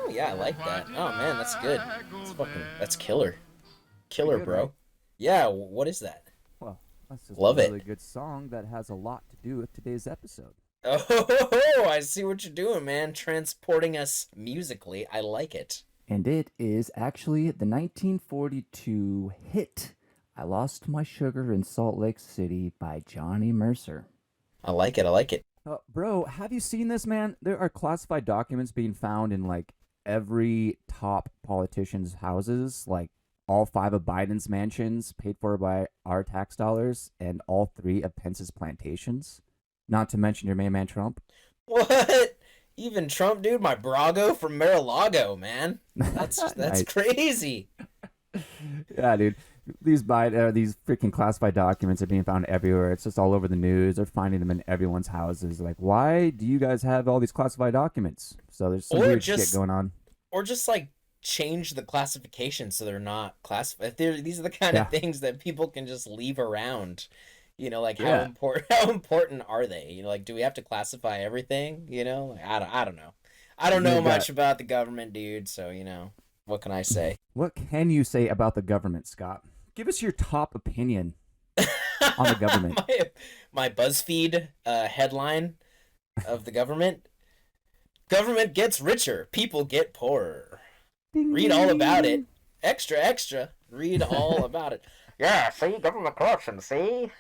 Yeah, I like that. Oh man, that's good. That's killer. Pretty Killer, good, right? bro. Yeah, what is that? Well, that's just a Love it. really good song that has a lot to do with today's episode. Oh, I see what you're doing, man. Transporting us musically. I like it. And it is actually the 1942 hit I Lost My Sugar in Salt Lake City by Johnny Mercer. I like it. I like it. Bro, have you seen this, man? There are classified documents being found in like every top politician's houses, like all five of Biden's mansions paid for by our tax dollars, and all three of Pence's plantations. Not to mention your main man Trump. What? Even Trump, dude, my Brago from Mar-a-Lago, man. That's Nice. crazy. Yeah, dude. These freaking classified documents are being found everywhere. It's just all over the news. They're finding them in everyone's houses. Like, why do you guys have all these classified documents? So there's some Or weird shit just going on. or just like change the classification so they're not classified. These are the kind of Yeah, things that people can just leave around. Like how yeah. important how important are they? Like do we have to classify everything? Like, I don't know. I don't know They've got. much about the government, dude. So what can I say? What can you say about the government, Scott? Give us your top opinion on the government. my BuzzFeed headline of the government: Government gets richer, people get poorer. Ding Read ding all ding about it. ding. Extra, extra. Read all about it. Yeah, see, government corruption, see?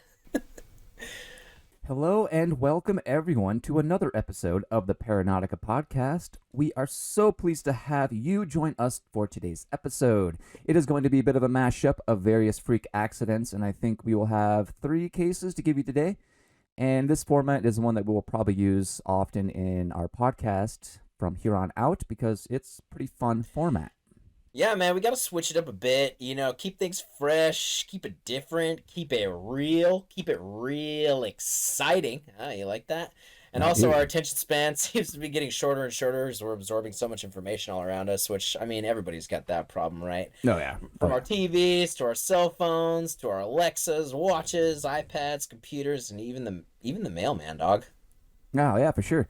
Hello and welcome everyone to another episode of the Paranautica podcast. We are so pleased to have you join us for today's episode. It is going to be a bit of a mashup of various freak accidents, and I think we will have 3 cases to give you today. And this format is one that we will probably use often in our podcast from here on out because it's a pretty fun format. Yeah, man, we gotta switch it up a bit. Keep things fresh, keep it different, keep it real exciting. You like that? And I also, our do. attention span seems to be getting shorter and shorter as we're absorbing so much information all around us, which, I mean, everybody's got that problem, right? Oh, yeah. Oh, From our yeah. TVs to our cell phones to our Alexas, watches, iPads, computers, and even the mailman, dog. Oh, yeah, for sure.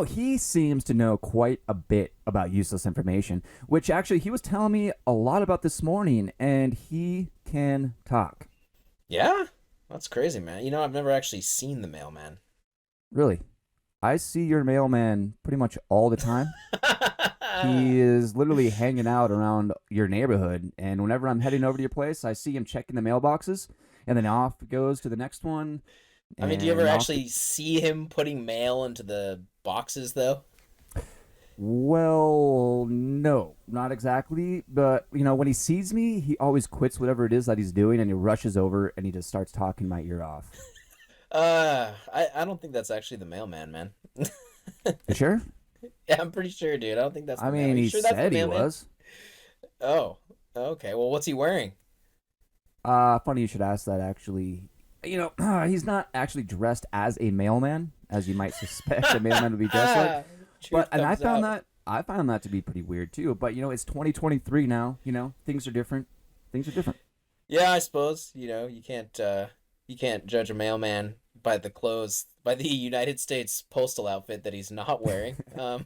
He seems to know quite a bit about useless information, which actually he was telling me a lot about this morning, and he can talk. Yeah? That's crazy, man. I've never actually seen the mailman. Really. I see your mailman pretty much all the time. He is literally hanging out around your neighborhood, and whenever I'm heading over to your place, I see him checking the mailboxes, and then off goes to the next one, I mean, do you ever and off. actually see him putting mail into the boxes, though? Well, no, not exactly. But, when he sees me, he always quits whatever it is that he's doing and he rushes over and he just starts talking my ear off. I don't think that's actually the mailman, man. You sure? Yeah, I'm pretty sure, dude. I don't think that's I the mailman. mean, Are you he sure that's the said he mailman? was. Oh, okay. Well, what's he wearing? Funny you should ask that, actually. He's not actually dressed as a mailman, as you might suspect a mailman would be dressed like. Truth And I comes found out. that I found that to be pretty weird too. But it's 2023 now. Things are different. Things are different. Yeah, I suppose. You can't judge a mailman by the clothes, by the United States postal outfit that he's not wearing. But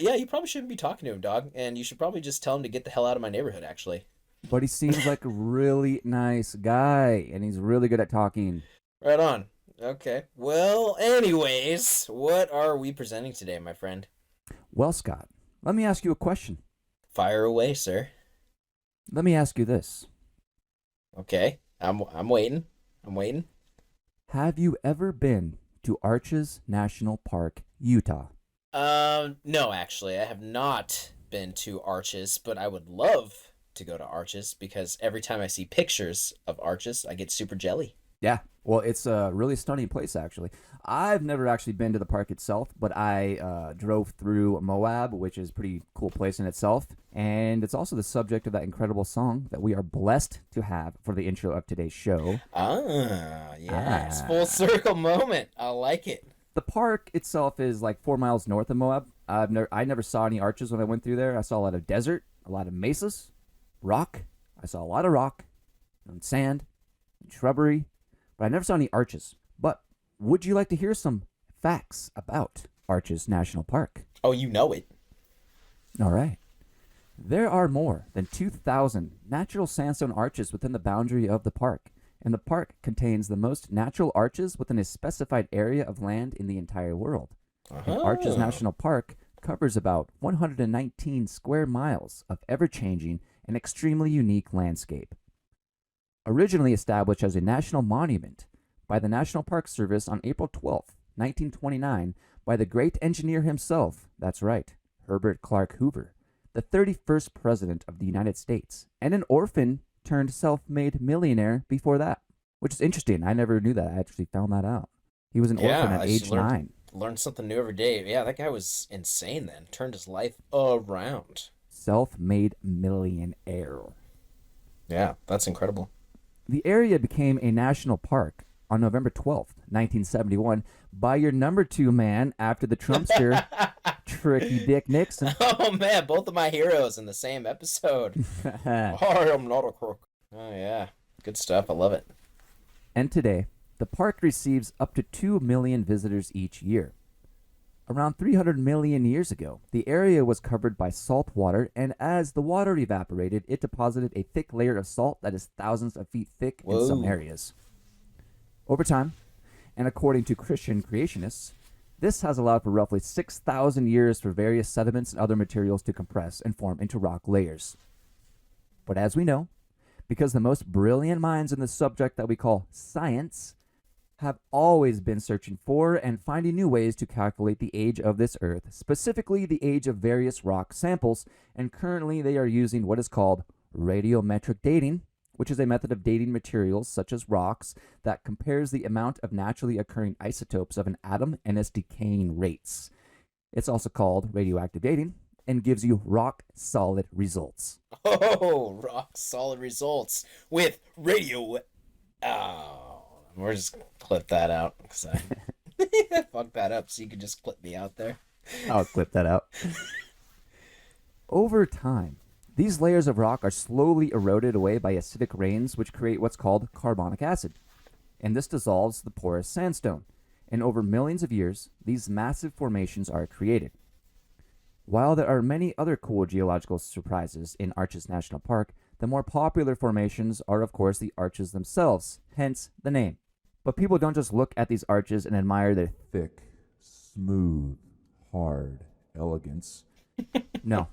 yeah, you probably shouldn't be talking to him, dog. And you should probably just tell him to get the hell out of my neighborhood, actually. But he seems like a really nice guy, and he's really good at talking. Right on. Okay. Well, anyways, what are we presenting today, my friend? Well, Scott, let me ask you a question. Fire away, sir. Let me ask you this. Okay. I'm waiting. I'm waiting. Have you ever been to Arches National Park, Utah? No, actually, I have not been to Arches, but I would love to go to Arches because every time I see pictures of Arches, I get super jelly. Yeah, well, it's a really stunning place, actually. I've never actually been to the park itself, but I drove through Moab, which is a pretty cool place in itself. And it's also the subject of that incredible song that we are blessed to have for the intro of today's show. Yes, full Ah. circle moment. I like it. The park itself is like 4 miles north of Moab. I never saw any arches when I went through there. I saw a lot of desert, a lot of mesas, rock. I saw a lot of rock and sand and shrubbery, but I never saw any arches. But would you like to hear some facts about Arches National Park. Oh, you know it. All right. There are more than 2,000 natural sandstone arches within the boundary of the park, and the park contains the most natural arches within a specified area of land in the entire world. And Arches Oh. National Park covers about 119 square miles of ever-changing and extremely unique landscape. Originally established as a national monument by the National Park Service on April 12th, 1929, by the great engineer himself, that's right, Herbert Clark Hoover, the 31st President of the United States, and an orphan turned self-made millionaire before that, which is interesting. I never knew that. I actually found that out. He was an orphan Yeah, at I just age 9. learned something new every day. Yeah, that guy was insane then. Turned his life around. Self-made millionaire. Yeah, that's incredible. The area became a national park on November 12th, 1971, by your number 2 man after the Trumpster, Tricky Dick Nixon. Oh man, both of my heroes in the same episode. I am not a crook. Oh yeah, good stuff. I love it. And today, the park receives up to 2 million visitors each year. Around 300 million years ago, the area was covered by salt water, and as the water evaporated, it deposited a thick layer of salt that is thousands of feet thick in some Whoa. areas. Over time, and according to Christian creationists, this has allowed for roughly 6,000 years for various sediments and other materials to compress and form into rock layers. But as we know, because the most brilliant minds in the subject that we call science have always been searching for and finding new ways to calculate the age of this Earth, specifically the age of various rock samples, and currently they are using what is called radiometric dating, which is a method of dating materials such as rocks that compares the amount of naturally occurring isotopes of an atom and its decaying rates. It's also called radioactive dating and gives you rock solid results. Oh, rock solid results with radio. Oh, we're just gonna clip that out because I fucked that up. So you could just clip me out there. I'll clip that out. Over time, these layers of rock are slowly eroded away by acidic rains, which create what's called carbonic acid. And this dissolves the porous sandstone. And over millions of years, these massive formations are created. While there are many other cool geological surprises in Arches National Park, the more popular formations are, of course, the arches themselves, hence the name. But people don't just look at these arches and admire their thick, smooth, hard elegance. No.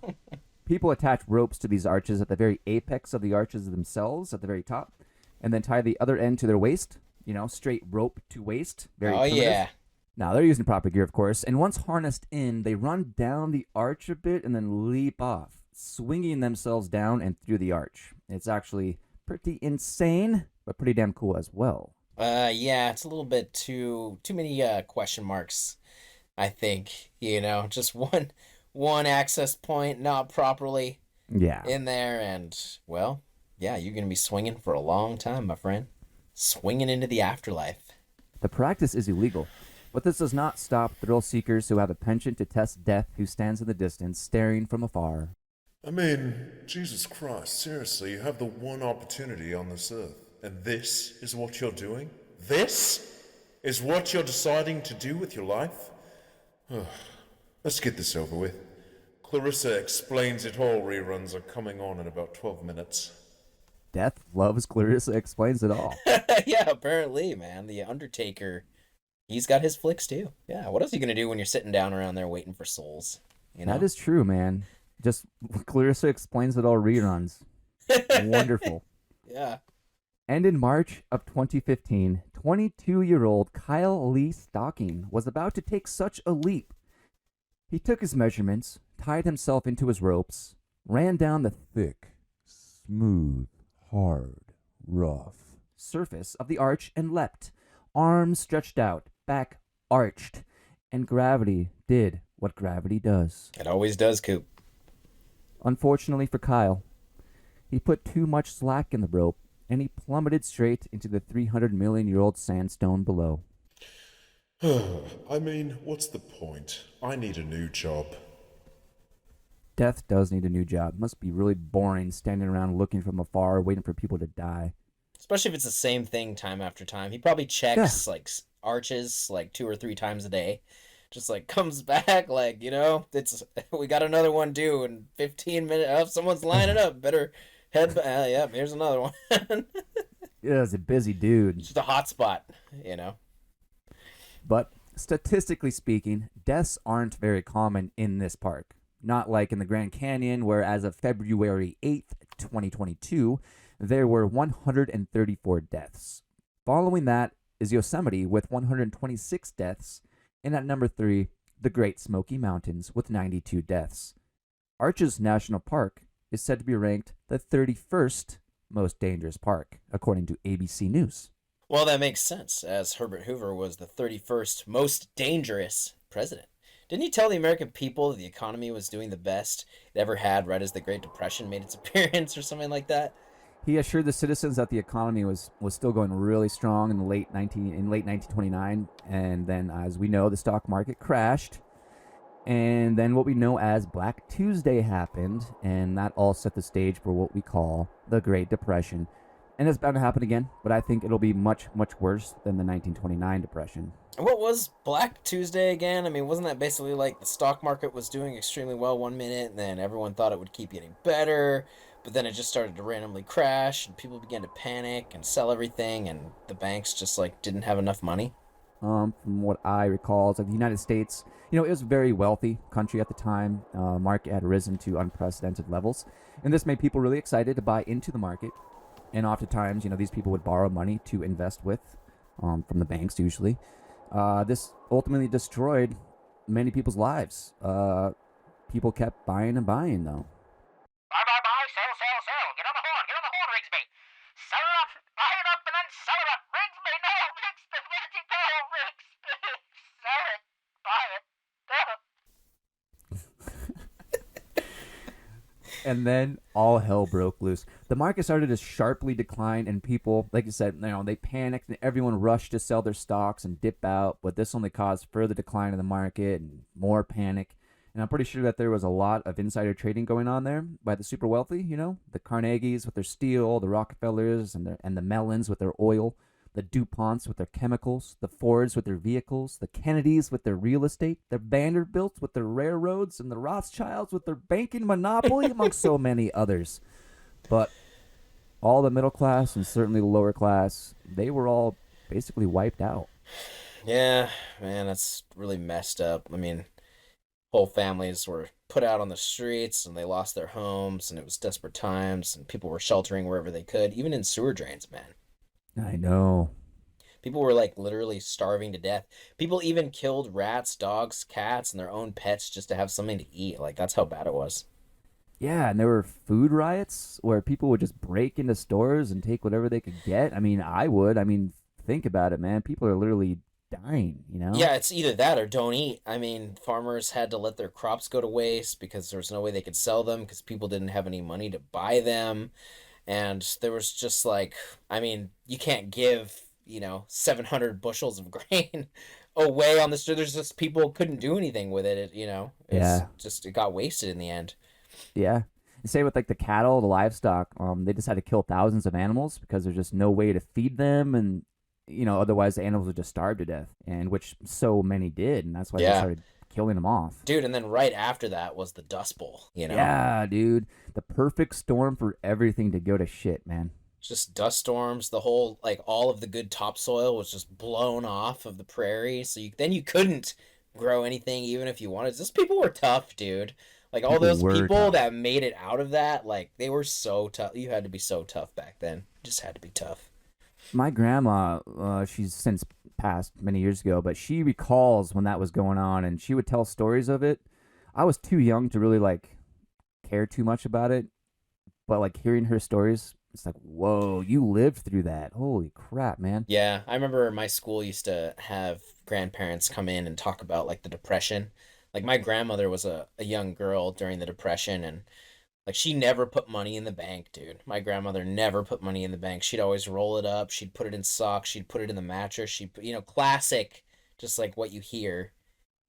People attach ropes to these arches at the very apex of the arches themselves, at the very top, and then tie the other end to their waist, straight rope to waist. Very Oh primitive. yeah. Now, they're using proper gear, of course, and once harnessed in, they run down the arch a bit and then leap off, swinging themselves down and through the arch. It's actually pretty insane, but pretty damn cool as well. Yeah, it's a little bit too many question marks. I think just one access point not properly Yeah. in there, and well, yeah, you're gonna be swinging for a long time, my friend. Swinging into the afterlife. The practice is illegal, but this does not stop thrill seekers who have a penchant to test death who stands in the distance, staring from afar. I mean, Jesus Christ, seriously, you have the one opportunity on this earth, and this is what you're doing? This is what you're deciding to do with your life? Let's get this over with. Clarissa Explains It All reruns are coming on in about 12 minutes. Death loves Clarissa Explains It All. Yeah, apparently, man. The Undertaker, he's got his flicks too. Yeah, what else are you gonna do when you're sitting down around there waiting for souls? That is true, man. Just Clarissa Explains It All reruns. Wonderful. Yeah. And in March of 2015, 22-year-old Kyle Lee Stocking was about to take such a leap. He took his measurements, tied himself into his ropes, ran down the thick, smooth, hard, rough surface of the arch and leapt, arms stretched out, back arched, and gravity did what gravity does. It always does, Coop. Unfortunately for Kyle, he put too much slack in the rope, and he plummeted straight into the 300-million-year-old sandstone below. I mean, what's the point? I need a new job. Death does need a new job. It must be really boring standing around looking from afar, waiting for people to die. Especially if it's the same thing time after time. He probably checks like arches like 2 or 3 times a day just like comes back like, we got another one due in 15 minutes. Oh, someone's lining up. Better head back. Yeah, here's another one. Yeah, it's a busy dude. Just a hot spot. But statistically speaking, deaths aren't very common in this park. Not like in the Grand Canyon, where as of February 8th, 2022, there were 134 deaths. Following that is Yosemite with 126 deaths, and at number 3, the Great Smoky Mountains with 92 deaths. Arches National Park is said to be ranked the 31st most dangerous park, according to ABC News. Well, that makes sense, as Herbert Hoover was the 31st most dangerous president. Didn't he tell the American people that the economy was doing the best it ever had right as the Great Depression made its appearance or something like that? He assured the citizens that the economy was still going really strong in late 1929, and then, as we know, the stock market crashed, and then what we know as Black Tuesday happened, and that all set the stage for what we call the Great Depression. And it's bound to happen again, but I think it'll be much, much worse than the 1929 Depression. What was Black Tuesday again? I mean, wasn't that basically like the stock market was doing extremely well one minute, and then everyone thought it would keep getting better, but then it just started to randomly crash, and people began to panic and sell everything, and the banks just like didn't have enough money? From what I recall, it's like the United States, it was a very wealthy country at the time. Market had risen to unprecedented levels, and this made people really excited to buy into the market. And oftentimes, these people would borrow money to invest with, from the banks usually. This ultimately destroyed many people's lives. People kept buying and buying, though. Buy, sell. Get on the horn, Rigsby. Sell it up, buy it up, and then sell it up. Rigsby, no, Rigsby, where'd you go, Rigsby? Sell it, buy it, And then all hell broke loose. The market started to sharply decline, and people, like you said, they panicked, and everyone rushed to sell their stocks and dip out. But this only caused further decline in the market and more panic. And I'm pretty sure that there was a lot of insider trading going on there by the super wealthy. The Carnegies with their steel, the Rockefellers and the Mellons with their oil, the DuPonts with their chemicals, the Fords with their vehicles, the Kennedys with their real estate, the Vanderbilts with their railroads, and the Rothschilds with their banking monopoly, among so many others. But all the middle class and certainly the lower class, they were all basically wiped out. Yeah, man, that's really messed up. I mean, whole families were put out on the streets, and they lost their homes, and it was desperate times, and people were sheltering wherever they could, even in sewer drains, man. I know. People were like literally starving to death. People even killed rats, dogs, cats, and their own pets just to have something to eat. Like, that's how bad it was. Yeah, and there were food riots where people would just break into stores and take whatever they could get. I mean, I would. I mean, think about it, man. People are literally dying, Yeah, it's either that or don't eat. I mean, farmers had to let their crops go to waste because there was no way they could sell them because people didn't have any money to buy them. And there was just like, I mean, you can't give, 700 bushels of grain away on the street. There's just people couldn't do anything with it. It got wasted in the end. Yeah. And say with like the cattle, the livestock, they just had to kill thousands of animals because there's just no way to feed them, and otherwise the animals would just starve to death, and which so many did, and that's why they started killing them off. Dude, and then right after that was the Dust Bowl, Yeah, dude. The perfect storm for everything to go to shit, man. Just dust storms, the whole, like, all of the good topsoil was just blown off of the prairie, so you couldn't grow anything even if you wanted. Just people were tough, dude. Like, all those people that made it out of that, like, they were so tough. You had to be so tough back then. You just had to be tough. My grandma, she's since passed many years ago, but she recalls when that was going on, and she would tell stories of it. I was too young to really, like, care too much about it, but, like, hearing her stories, it's like, whoa, you lived through that. Holy crap, man. Yeah, I remember my school used to have grandparents come in and talk about, like, the Depression. Like, my grandmother was a young girl during the Depression, and like, she never put money in the bank, dude. My grandmother never put money in the bank. She'd always roll it up. She'd put it in socks. She'd put it in the mattress. Classic, just like what you hear,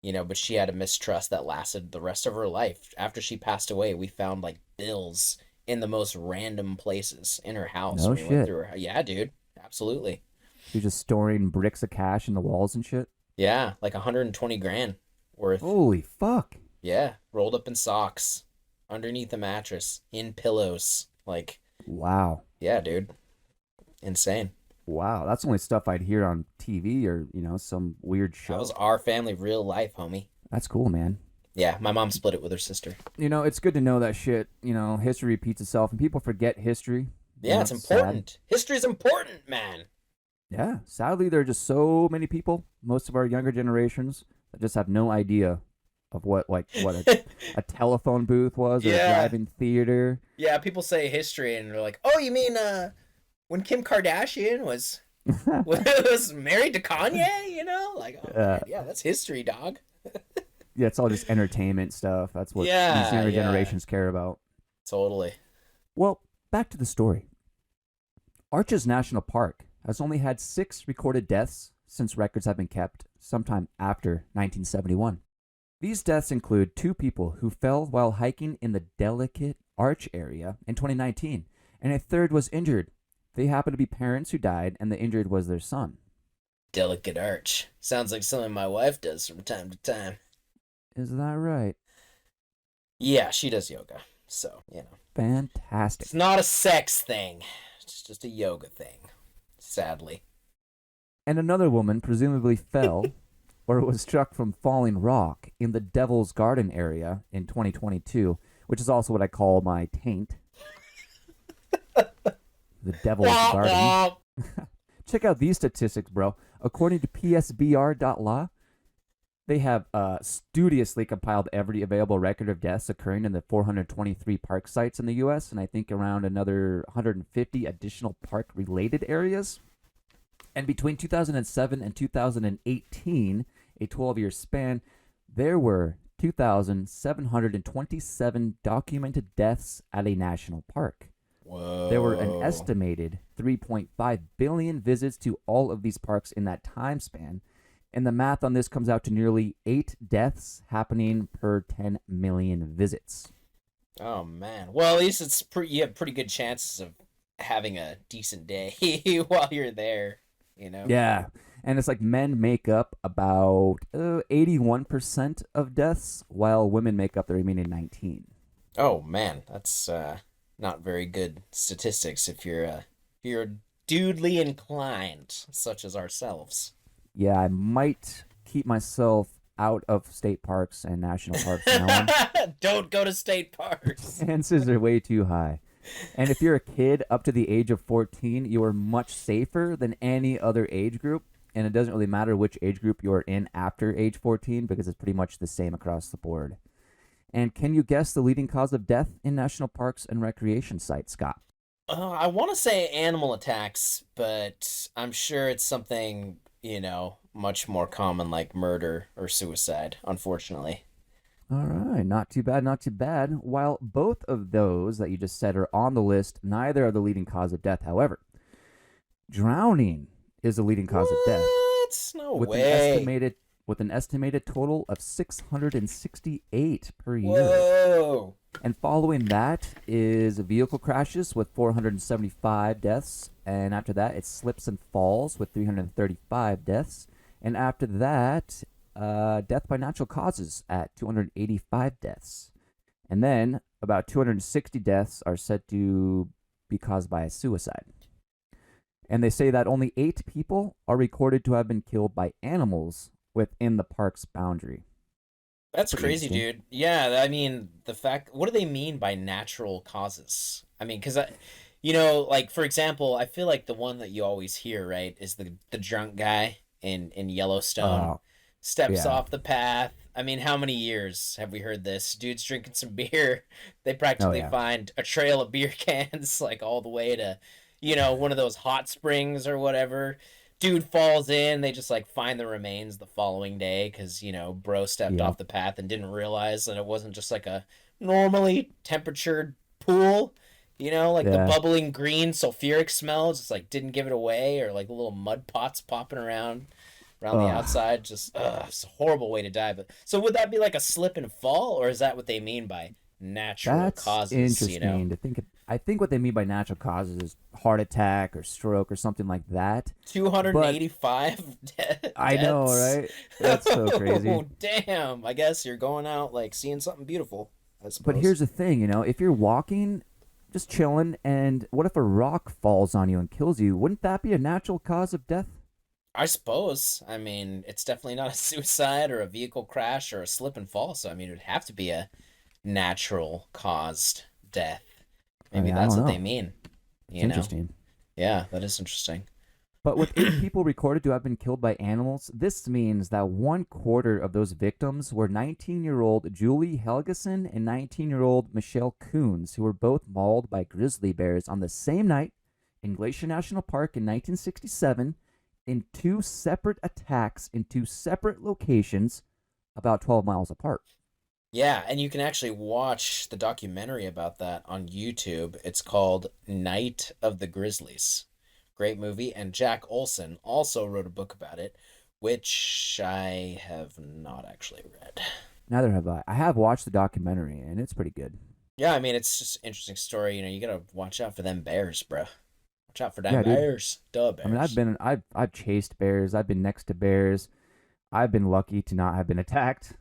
but she had a mistrust that lasted the rest of her life. After she passed away, we found, like, bills in the most random places in her house. No shit. Went through her. Yeah, dude. Absolutely. She was just storing bricks of cash in the walls and shit? Yeah, like 120 grand. worth. Holy fuck. Yeah, rolled up in socks, underneath the mattress, in pillows. Like, Wow. yeah, dude, insane. Wow. That's only stuff I'd hear on TV or, some weird That was show. our family real life, homie. That's cool, man. Yeah, my mom split it with her sister. It's good to know that shit. History repeats itself and people forget history. Yeah, it's Sad. important. History's important, man. Yeah. Sadly, there are just so many people, most of our younger generations, that just have no idea of what a telephone booth was or a Yeah. drive-in theater. Yeah, people say history and they're like, "Oh, you mean when Kim Kardashian was married to Kanye?" Like, oh, man, yeah, that's history, dog. Yeah, it's all just entertainment stuff. That's what Yeah, these younger yeah. generations care about. Totally. Well, back to the story. Arches National Park has only had 6 recorded deaths since records have been kept sometime after 1971. These deaths include 2 people who fell while hiking in the Delicate Arch area in 2019, and a third was injured. They happen to be parents who died, and the injured was their son. Delicate arch. Sounds like something my wife does from time to time. Is that right? Yeah, she does yoga. So, Fantastic. It's not a sex thing. It's just a yoga thing. Sadly. And another woman presumably fell or was struck from falling rock in the Devil's Garden area in 2022, which is also what I call my taint. The Devil's Garden. Check out these statistics, bro. According to psbr.law, they have studiously compiled every available record of deaths occurring in the 423 park sites in the U.S., and I think around another 150 additional park-related areas. And between 2007 and 2018, a 12-year span, there were 2,727 documented deaths at a national park. Whoa. There were an estimated 3.5 billion visits to all of these parks in that time span, and the math on this comes out to nearly 8 deaths happening per 10 million visits. Oh, man. Well, at least you have pretty good chances of having a decent day while you're there, Yeah, and it's like men make up about 81% of deaths, while women make up the remaining 19%. Oh, man. That's not very good statistics if you're dudely inclined, such as ourselves. Yeah, I might keep myself out of state parks and national parks from now on. Don't go to state parks. Chances are way too high. And if you're a kid up to the age of 14, you are much safer than any other age group. And it doesn't really matter which age group you're in after age 14 because it's pretty much the same across the board. And can you guess the leading cause of death in national parks and recreation sites, Scott? I want to say animal attacks, but I'm sure it's something, much more common like murder or suicide, unfortunately. All right, not too bad, not too bad. While both of those that you just said are on the list, neither are the leading cause of death, however. Drowning is the leading cause of death. What? No with way. An estimated total of 668 per year. Whoa. And following that is vehicle crashes with 475 deaths. And after that, it's slips and falls with 335 deaths. And after that, death by natural causes at 285 deaths. And then about 260 deaths are said to be caused by a suicide. And they say that only 8 people are recorded to have been killed by animals within the park's boundary. That's Pretty crazy, interesting. dude. Yeah, I mean, what do they mean by natural causes? I mean, because like for example, I feel like the one that you always hear, right, is the drunk guy in Yellowstone steps yeah. off the path. I mean, how many years have we heard this? Dude's drinking some beer. They practically yeah. find a trail of beer cans like all the way to, one of those hot springs or whatever. Dude falls in. They just like find the remains the following day because bro stepped off the path and didn't realize that it wasn't just like a normally temperatured pool. The bubbling green sulfuric smell just like didn't give it away, or like little mud pots popping around the outside. Just it's a horrible way to die. But so would that be like a slip and fall, or is that what they mean by natural causes? Interesting to think. I think what they mean by natural causes is heart attack or stroke or something like that. But 285 I know, deaths. right? That's so crazy. Oh, damn. I guess you're going out like seeing something beautiful, I But suppose. here's the thing, if you're walking, just chilling, and what if a rock falls on you and kills you? Wouldn't that be a natural cause of death? I suppose. I mean, it's definitely not a suicide or a vehicle crash or a slip and fall, so I mean, it would have to be a natural caused death. I Maybe mean, I that's don't what they know. mean, It's you know? interesting. Yeah, that is interesting. But with 8 people recorded to have been killed by animals, this means that 1/4 of those victims were 19-year-old Julie Helgeson and 19-year-old Michelle Coons, who were both mauled by grizzly bears on the same night in Glacier National Park in 1967 in 2 separate attacks in 2 separate locations about 12 miles apart. Yeah, and you can actually watch the documentary about that on YouTube. It's called Night of the Grizzlies. Great movie, and Jack Olson also wrote a book about it, which I have not actually read. Neither have I. I have watched the documentary, and it's pretty good. Yeah, I mean, it's just an interesting story. You gotta watch out for them bears, bro. Watch out for them Yeah, dude. bears. Duh, I mean, bears. I've chased bears. I've been next to bears. I've been lucky to not have been attacked.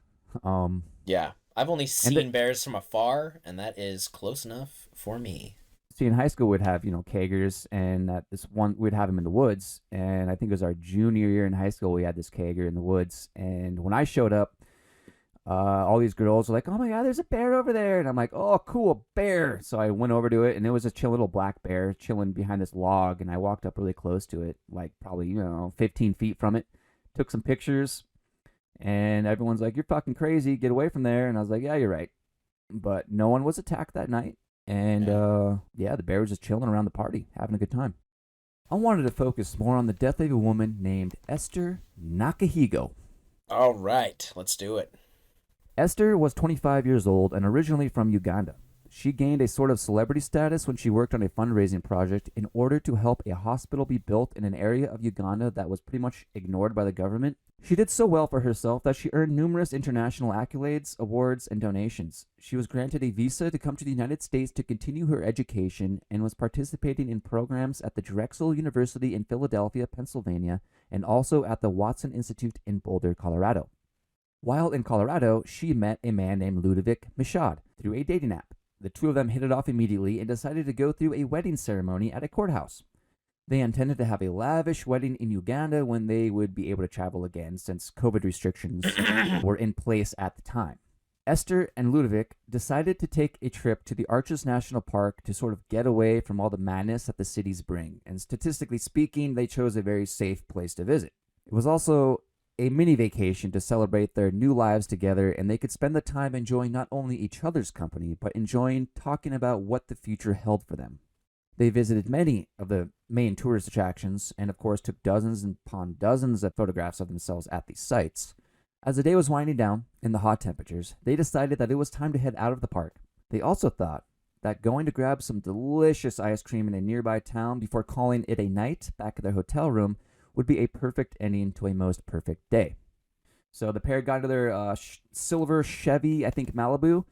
Um, Yeah, I've only and seen bears from afar, and that is close enough for me. see, in high school, we'd have kegers, and this one we'd have them in the woods. And I think it was our junior year in high school, we had this keger in the woods. And when I showed up, all these girls were like, "Oh my god, there's a bear over there!" And I'm like, "Oh, cool, a bear!" So I went over to it, and it was a chill little black bear chilling behind this log. And I walked up really close to it, like probably 15 feet from it. Took some pictures, and everyone's like, "You're fucking crazy! Get away from there!" And I was like, "Yeah, you're right." But no one was attacked that night, and Yeah. yeah, the bear was just chilling around the party, having a good time. I wanted to focus more on the death of a woman named Esther Nakajjigo. All right, let's do it. Esther was 25 years old and originally from Uganda. She gained a sort of celebrity status when she worked on a fundraising project in order to help a hospital be built in an area of Uganda that was pretty much ignored by the government. She did so well for herself that she earned numerous international accolades, awards, and donations. She was granted a visa to come to the United States to continue her education and was participating in programs at the Drexel University in Philadelphia, Pennsylvania, and also at the Watson Institute in Boulder, Colorado. While in Colorado, she met a man named Ludovic Michaud through a dating app. The two of them hit it off immediately and decided to go through a wedding ceremony at a courthouse. They intended to have a lavish wedding in Uganda when they would be able to travel again, since COVID restrictions were in place at the time. Esther and Ludovic decided to take a trip to the Arches National Park to sort of get away from all the madness that the cities bring, and statistically speaking, they chose a very safe place to visit. It was also a mini vacation to celebrate their new lives together, and they could spend the time enjoying not only each other's company, but enjoying talking about what the future held for them. They visited many of the main tourist attractions, and of course took dozens upon dozens of photographs of themselves at these sites. As the day was winding down, in the hot temperatures, they decided that it was time to head out of the park. They also thought that going to grab some delicious ice cream in a nearby town before calling it a night back at their hotel room would be a perfect ending to a most perfect day. So the pair got into their silver Chevy, I think Malibu.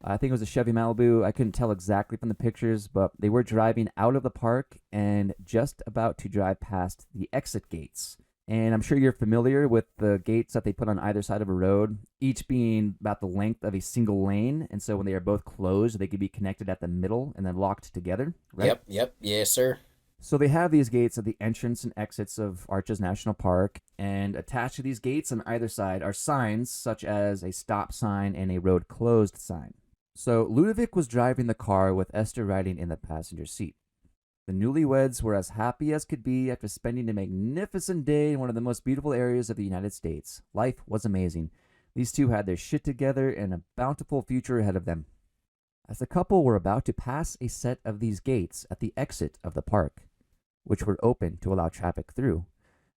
I think it was a Chevy Malibu. I couldn't tell exactly from the pictures, but they were driving out of the park and just about to drive past the exit gates. And I'm sure you're familiar with the gates that they put on either side of a road, each being about the length of a single lane. And so when they are both closed, they could be connected at the middle and then locked together, right? Yep, yes, sir. So they have these gates at the entrance and exits of Arches National Park, and attached to these gates on either side are signs such as a stop sign and a road closed sign. So Ludovic was driving the car with Esther riding in the passenger seat. The newlyweds were as happy as could be after spending a magnificent day in one of the most beautiful areas of the United States. Life was amazing. These two had their shit together and a bountiful future ahead of them. As the couple were about to pass a set of these gates at the exit of the park, which were open to allow traffic through,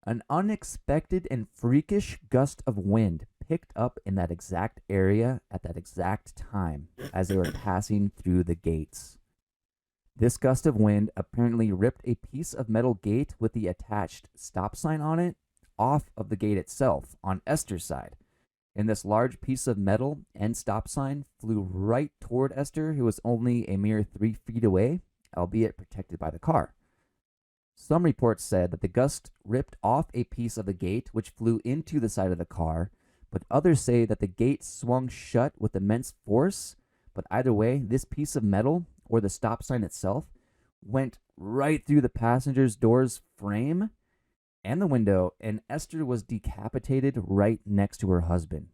an unexpected and freakish gust of wind picked up in that exact area at that exact time as they were passing through the gates. This gust of wind apparently ripped a piece of metal gate with the attached stop sign on it off of the gate itself on Esther's side. And this large piece of metal and stop sign flew right toward Esther, who was only a mere 3 feet away, albeit protected by the car. Some reports said that the gust ripped off a piece of the gate, which flew into the side of the car, but others say that the gate swung shut with immense force. But either way, this piece of metal, or the stop sign itself, went right through the passenger's door's frame and the window, and Esther was decapitated right next to her husband.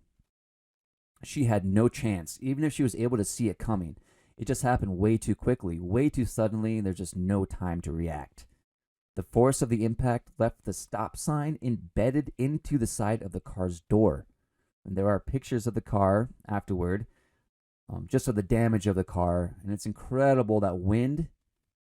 She had no chance, even if she was able to see it coming. It just happened way too quickly, way too suddenly, and there's just no time to react. The force of the impact left the stop sign embedded into the side of the car's door. And there are pictures of the car afterward, just of the damage of the car. And it's incredible that wind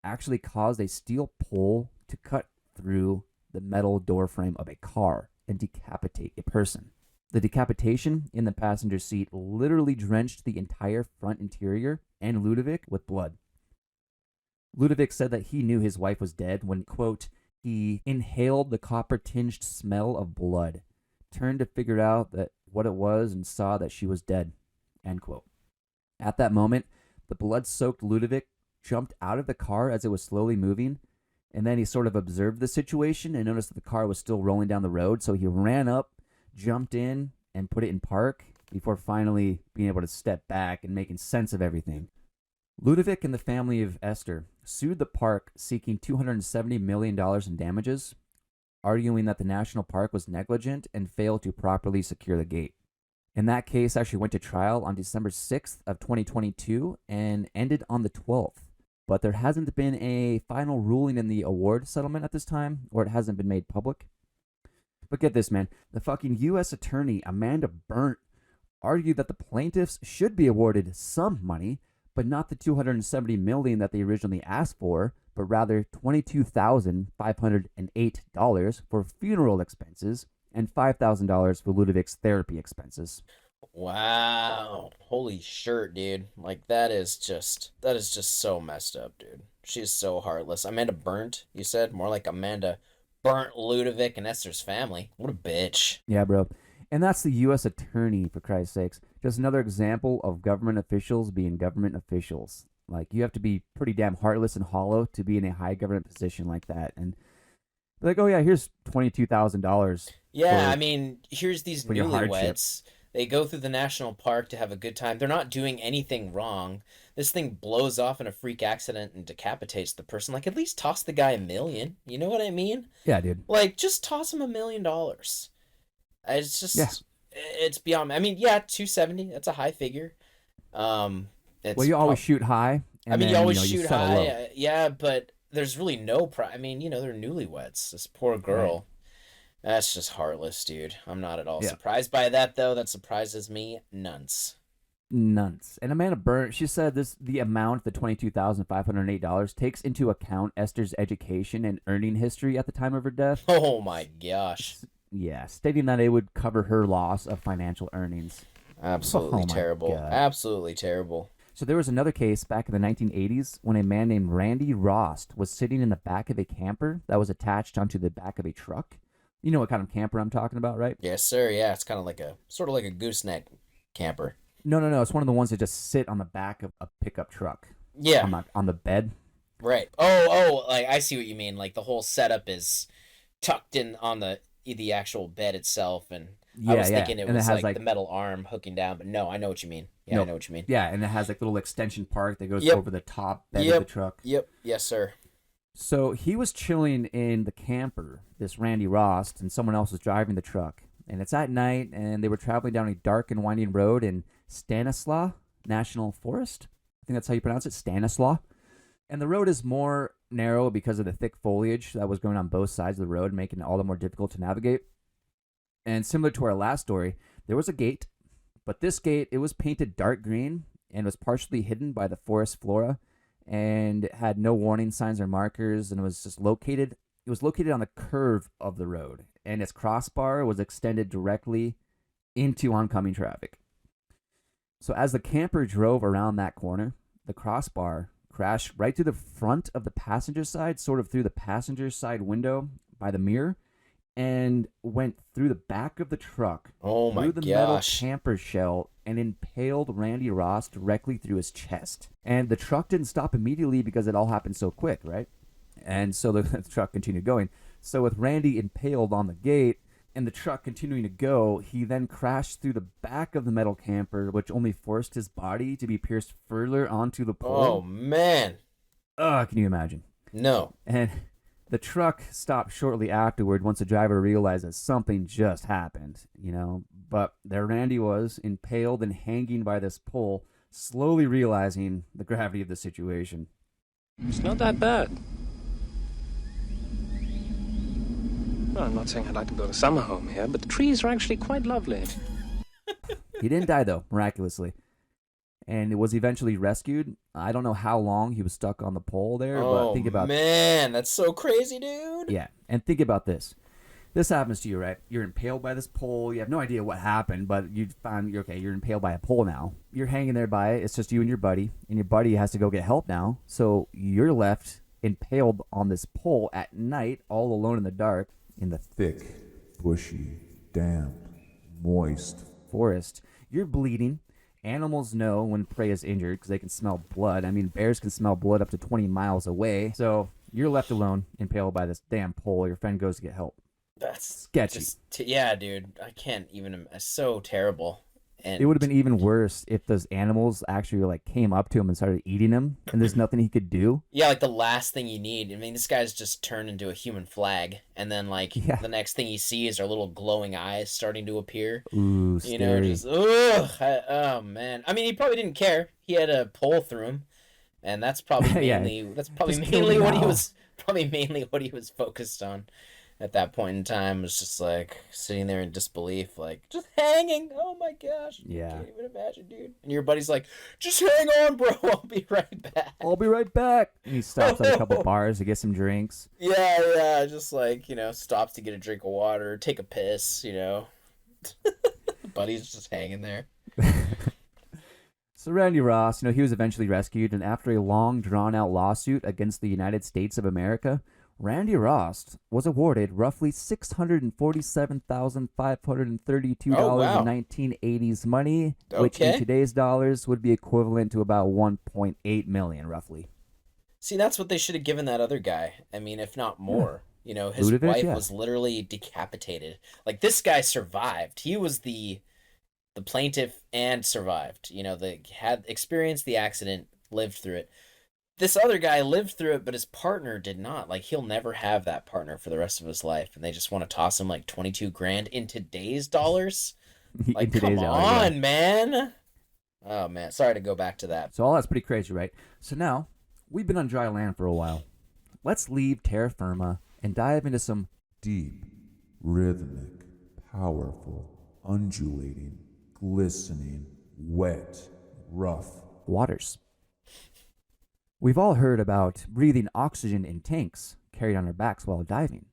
actually caused a steel pole to cut through the metal door frame of a car and decapitate a person. The decapitation in the passenger seat literally drenched the entire front interior and Ludovic with blood. Ludovic said that he knew his wife was dead when, quote, he inhaled the copper-tinged smell of blood, turned to figure out that what it was, and saw that she was dead, end quote. At that moment, the blood-soaked Ludovic jumped out of the car as it was slowly moving, and then he sort of observed the situation and noticed that the car was still rolling down the road, so he ran up, jumped in, and put it in park before finally being able to step back and making sense of everything. Ludovic and the family of Esther sued the park seeking $270 million in damages, arguing that the national park was negligent and failed to properly secure the gate. And that case actually went to trial on December 6th of 2022 and ended on the 12th. But there hasn't been a final ruling in the award settlement at this time, or it hasn't been made public. But get this, man. The fucking U.S. attorney, Amanda Burnt, argued that the plaintiffs should be awarded some money, but not the $270 million that they originally asked for, but rather $22,508 for funeral expenses and $5,000 for Ludovic's therapy expenses. Wow. Holy shirt, dude. Like that is just so messed up, dude. She's so heartless. Amanda Burnt, you said? More like Amanda burnt Ludovic and Esther's family. What a bitch. Yeah, bro. And that's the U.S. attorney, for Christ's sakes. Just another example of government officials being government officials. Like, you have to be pretty damn heartless and hollow to be in a high government position like that. And they're like, oh, yeah, here's $22,000. Yeah, I mean, here's these for your hardship. newlyweds. They go through the national park to have a good time. They're not doing anything wrong. This thing blows off in a freak accident and decapitates the person. Like, at least toss the guy $1 million. You know what I mean? Yeah, dude. Like, just toss him $1 million. It's just, it's beyond. I mean, yeah, 270. That's a high figure. Well, you always shoot high. And you then, always you shoot settle high. low. Yeah, but there's really no. I mean, they're newlyweds. This poor girl. Right. That's just heartless, dude. I'm not at all surprised by that, though. That surprises me nunts. And Amanda Burnt, she said the amount, the $22,508, takes into account Esther's education and earning history at the time of her death. Oh my gosh. Yeah, stating that it would cover her loss of financial earnings. Absolutely terrible. Absolutely terrible. So there was another case back in the 1980s when a man named Randy Rost was sitting in the back of a camper that was attached onto the back of a truck. You know what kind of camper I'm talking about, right? Yes, sir. Yeah, it's kind of like sort of like a gooseneck camper. No. It's one of the ones that just sit on the back of a pickup truck. Yeah. On the bed. Right. Oh, like I see what you mean. Like the whole setup is tucked in on the actual bed itself, and I was thinking it was like the metal arm hooking down, but no, I know what you mean. Yeah, I know what you mean. Yeah, and it has like little extension part that goes over the top bed of the truck. Yep. Yes, sir. So he was chilling in the camper, this Randy Rost, and someone else was driving the truck. And it's at night, and they were traveling down a dark and winding road in Stanislaus National Forest. I think that's how you pronounce it, Stanislaus. And the road is more narrow because of the thick foliage that was growing on both sides of the road, making it all the more difficult to navigate. And similar to our last story, there was a gate, but this gate, it was painted dark green and was partially hidden by the forest flora, and it had no warning signs or markers, and it was located on the curve of the road, and its crossbar was extended directly into oncoming traffic. So as the camper drove around that corner, the crossbar crashed right to the front of the passenger side, sort of through the passenger side window by the mirror, and went through the back of the truck, Oh my through the metal gosh. camper shell, and impaled Randy Ross directly through his chest. And the truck didn't stop immediately because it all happened so quick, right? And so the truck continued going. So with Randy impaled on the gate and the truck continuing to go, he then crashed through the back of the metal camper, which only forced his body to be pierced further onto the Oh pole. man. Can you imagine? No. And the truck stopped shortly afterward once the driver realized that something just happened, But there Randy was, impaled and hanging by this pole, slowly realizing the gravity of the situation. It's not that bad. Well, I'm not saying I'd like to build a summer home here, but the trees are actually quite lovely. He didn't die, though, miraculously. And was eventually rescued. I don't know how long he was stuck on the pole there, but think about man, that's so crazy, dude. Yeah, and think about this. This happens to you, right? You're impaled by this pole. You have no idea what happened, but you find you're impaled by a pole now. You're hanging there by it. It's just you and your buddy has to go get help now. So you're left impaled on this pole at night, all alone in the dark, in the Thick, bushy, damp, moist. forest. You're bleeding. Animals know when prey is injured because they can smell blood. I mean, bears can smell blood up to 20 miles away. So you're left alone, impaled by this damn pole. Your friend goes to get help. That's Sketchy. Yeah, dude. I can't even. It's so terrible. And It would have been even worse if those animals actually came up to him and started eating him, and there's nothing he could do. Yeah, like the last thing you need. I mean, this guy's just turned into a human flag, and then Yeah. the next thing he sees are little glowing eyes starting to appear. Ooh, scary. Just oh man. I mean, he probably didn't care. He had a pole through him, and that's probably Yeah. mainly Just kill me what he now. was focused on at that point in time. Was just sitting there in disbelief, just hanging. Oh my gosh. Yeah. I can't even imagine, dude. And your buddy's like, just hang on, bro. I'll be right back. I'll be right back. And he stops at a couple bars to get some drinks. Yeah, just stops to get a drink of water, take a piss, Buddy's just hanging there. So Randy Ross, he was eventually rescued, and after a long, drawn-out lawsuit against the United States of America, Randy Ross was awarded roughly $647,532 Oh, wow. in 1980s money, which in Okay. today's dollars would be equivalent to about $1.8 million, roughly. See, that's what they should have given that other guy. I mean, if not more. His Ludovic, wife yeah. was literally decapitated. This guy survived. He was the plaintiff and survived. They had experienced the accident, lived through it. This other guy lived through it, but his partner did not. He'll never have that partner for the rest of his life, and they just want to toss him 22 grand in today's dollars. In Come today's dollars, yeah. on, man. Oh man, sorry to go back to that. So all that's pretty crazy, right? So now, we've been on dry land for a while. Let's leave terra firma and dive into some Deep, rhythmic, powerful, undulating, glistening, wet, rough. waters. We've all heard about breathing oxygen in tanks carried on our backs while diving.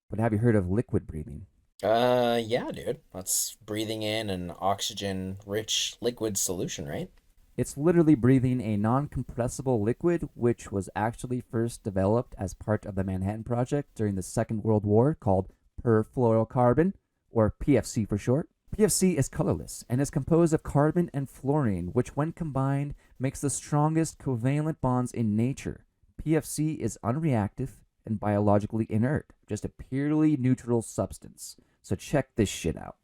But have you heard of liquid breathing? Yeah, dude. That's breathing in an oxygen-rich liquid solution, right? It's literally breathing a non-compressible liquid, which was actually first developed as part of the Manhattan Project during the Second World War, called perfluorocarbon, or PFC for short. PFC is colorless and is composed of carbon and fluorine, which when combined makes the strongest covalent bonds in nature. PFC is unreactive and biologically inert, just a purely neutral substance. So check this shit out.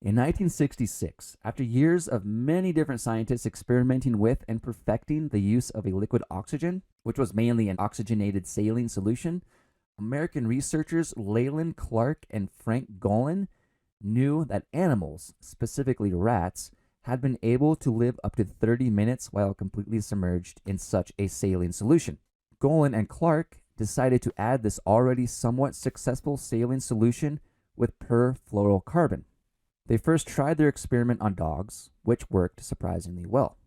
In 1966, after years of many different scientists experimenting with and perfecting the use of a liquid oxygen, which was mainly an oxygenated saline solution, American researchers Leland Clark and Frank Golan knew that animals, specifically rats, had been able to live up to 30 minutes while completely submerged in such a saline solution. Golan and Clark decided to add this already somewhat successful saline solution with perfluorocarbon. They first tried their experiment on dogs, which worked surprisingly well.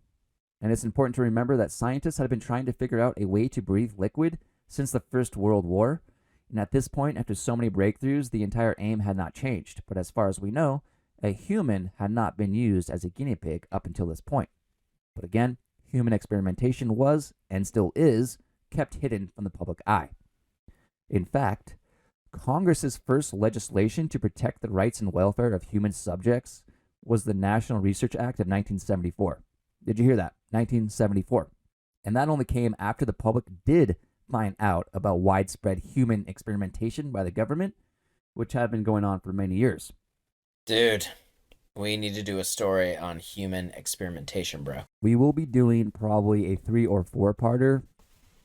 And it's important to remember that scientists had been trying to figure out a way to breathe liquid since the First World War, and at this point, after so many breakthroughs, the entire aim had not changed. But as far as we know, a human had not been used as a guinea pig up until this point. But again, human experimentation was, and still is, kept hidden from the public eye. In fact, Congress's first legislation to protect the rights and welfare of human subjects was the National Research Act of 1974. Did you hear that? 1974. And that only came after the public did find out about widespread human experimentation by the government, which had been going on for many years. Dude, we need to do a story on human experimentation, bro. We will be doing probably a 3 or 4-parter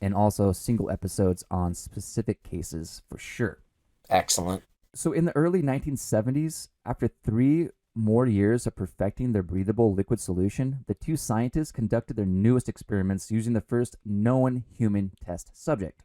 and also single episodes on specific cases for sure. Excellent. So in the early 1970s, after 3 more years of perfecting their breathable liquid solution, the 2 scientists conducted their newest experiments using the first known human test subject.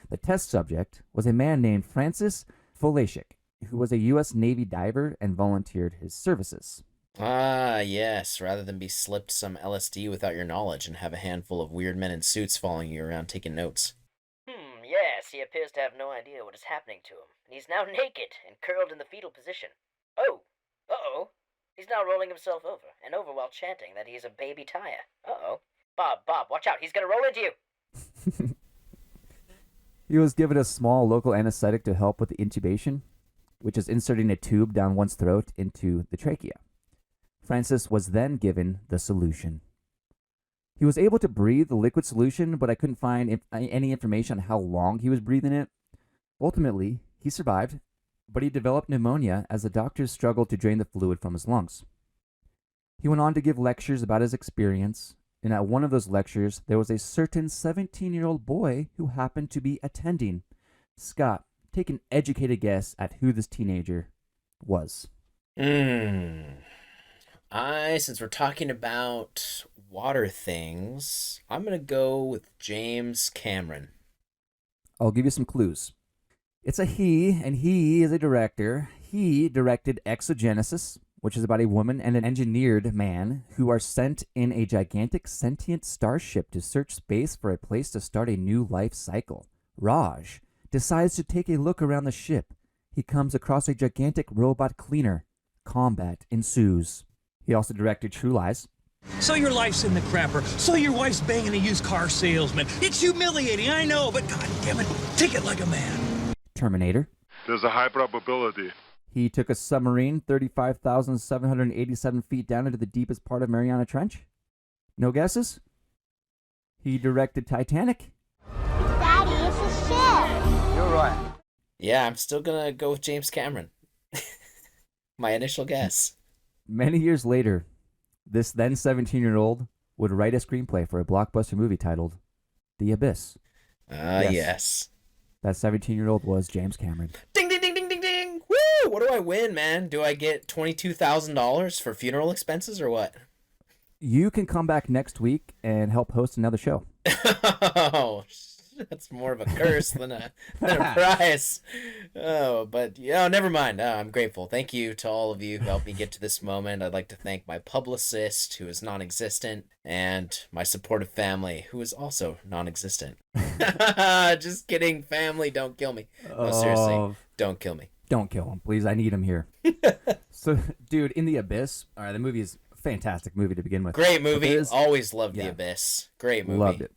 The test subject was a man named Francis Folashik, who was a U.S. Navy diver and volunteered his services. Ah, yes. Rather than be slipped some LSD without your knowledge and have a handful of weird men in suits following you around taking notes. Yes, he appears to have no idea what is happening to him. He's now naked and curled in the fetal position. Oh, uh-oh. He's now rolling himself over and over while chanting that he's a baby tire. Uh-oh. Bob, watch out. He's gonna roll into you. He was given a small local anesthetic to help with the intubation, which is inserting a tube down one's throat into the trachea. Francis was then given the solution. He was able to breathe the liquid solution, but I couldn't find any information on how long he was breathing it. Ultimately, he survived, but he developed pneumonia as the doctors struggled to drain the fluid from his lungs. He went on to give lectures about his experience, and at one of those lectures, there was a certain 17-year-old boy who happened to be attending. Scott, take an educated guess at who this teenager was. Since we're talking about water things, I'm going to go with James Cameron. I'll give you some clues. It's a he, and he is a director. He directed Exogenesis, which is about a woman and an engineered man who are sent in a gigantic sentient starship to search space for a place to start a new life cycle. Raj decides to take a look around the ship. He comes across a gigantic robot cleaner. Combat ensues. He also directed True Lies. So your life's in the crapper. So your wife's banging a used car salesman. It's humiliating, I know, but God damn it, take it like a man. Terminator. There's a high probability. He took a submarine 35,787 feet down into the deepest part of Mariana Trench. No guesses? He directed Titanic. Daddy, it's a ship. You're right. Yeah, I'm still going to go with James Cameron. My initial guess. Many years later, this then 17-year-old would write a screenplay for a blockbuster movie titled The Abyss. Yes. That 17-year-old was James Cameron. Ding, ding, ding, ding, ding, ding. Woo! What do I win, man? Do I get $22,000 for funeral expenses or what? You can come back next week and help host another show. Oh, that's more of a curse than a prize. Oh, but never mind. I'm grateful. Thank you to all of you who helped me get to this moment. I'd like to thank my publicist, who is non-existent, and my supportive family, who is also non-existent. Just kidding, family. Don't kill me. No, seriously, don't kill me. Don't kill him, please. I need him here. So, dude, In the Abyss. All right, the movie is a fantastic movie to begin with. Great movie. Always loved The Abyss. Great movie. Loved it.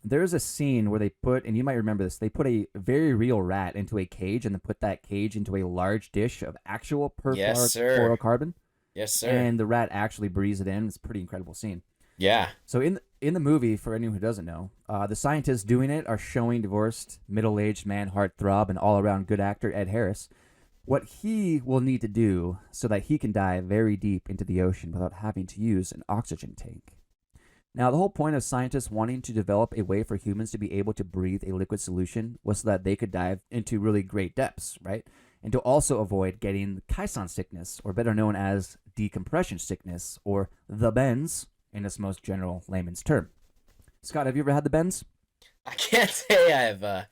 There's a scene where they put, and you might remember this, they put a very real rat into a cage and then put that cage into a large dish of actual fluorocarbon. Yes, sir. And the rat actually breathes it in. It's a pretty incredible scene. Yeah. So in the movie, for anyone who doesn't know, the scientists doing it are showing divorced, middle-aged man, heartthrob, and all-around good actor Ed Harris what he will need to do so that he can dive very deep into the ocean without having to use an oxygen tank. Now, the whole point of scientists wanting to develop a way for humans to be able to breathe a liquid solution was so that they could dive into really great depths, right? And to also avoid getting caisson sickness, or better known as decompression sickness, or the bends, in its most general layman's term. Scott, have you ever had the bends? I can't say I've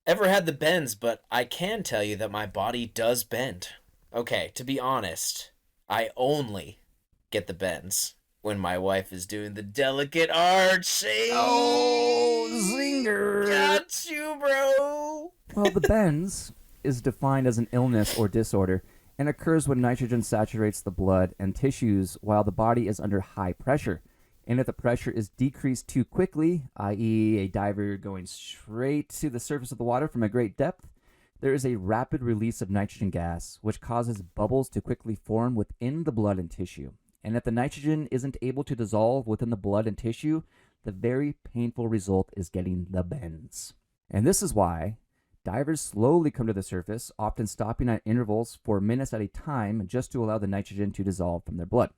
ever had the bends, but I can tell you that my body does bend. Okay, to be honest, I only get the bends when my wife is doing the delicate arch. Oh, zinger! Got you, bro! Well, the bends is defined as an illness or disorder and occurs when nitrogen saturates the blood and tissues while the body is under high pressure. And if the pressure is decreased too quickly, i.e. a diver going straight to the surface of the water from a great depth, There is a rapid release of nitrogen gas, which causes bubbles to quickly form within the blood and tissue. And if the nitrogen isn't able to dissolve within the blood and tissue, the very painful result is getting the bends. And this is why divers slowly come to the surface, often stopping at intervals for minutes at a time just to allow the nitrogen to dissolve from their blood.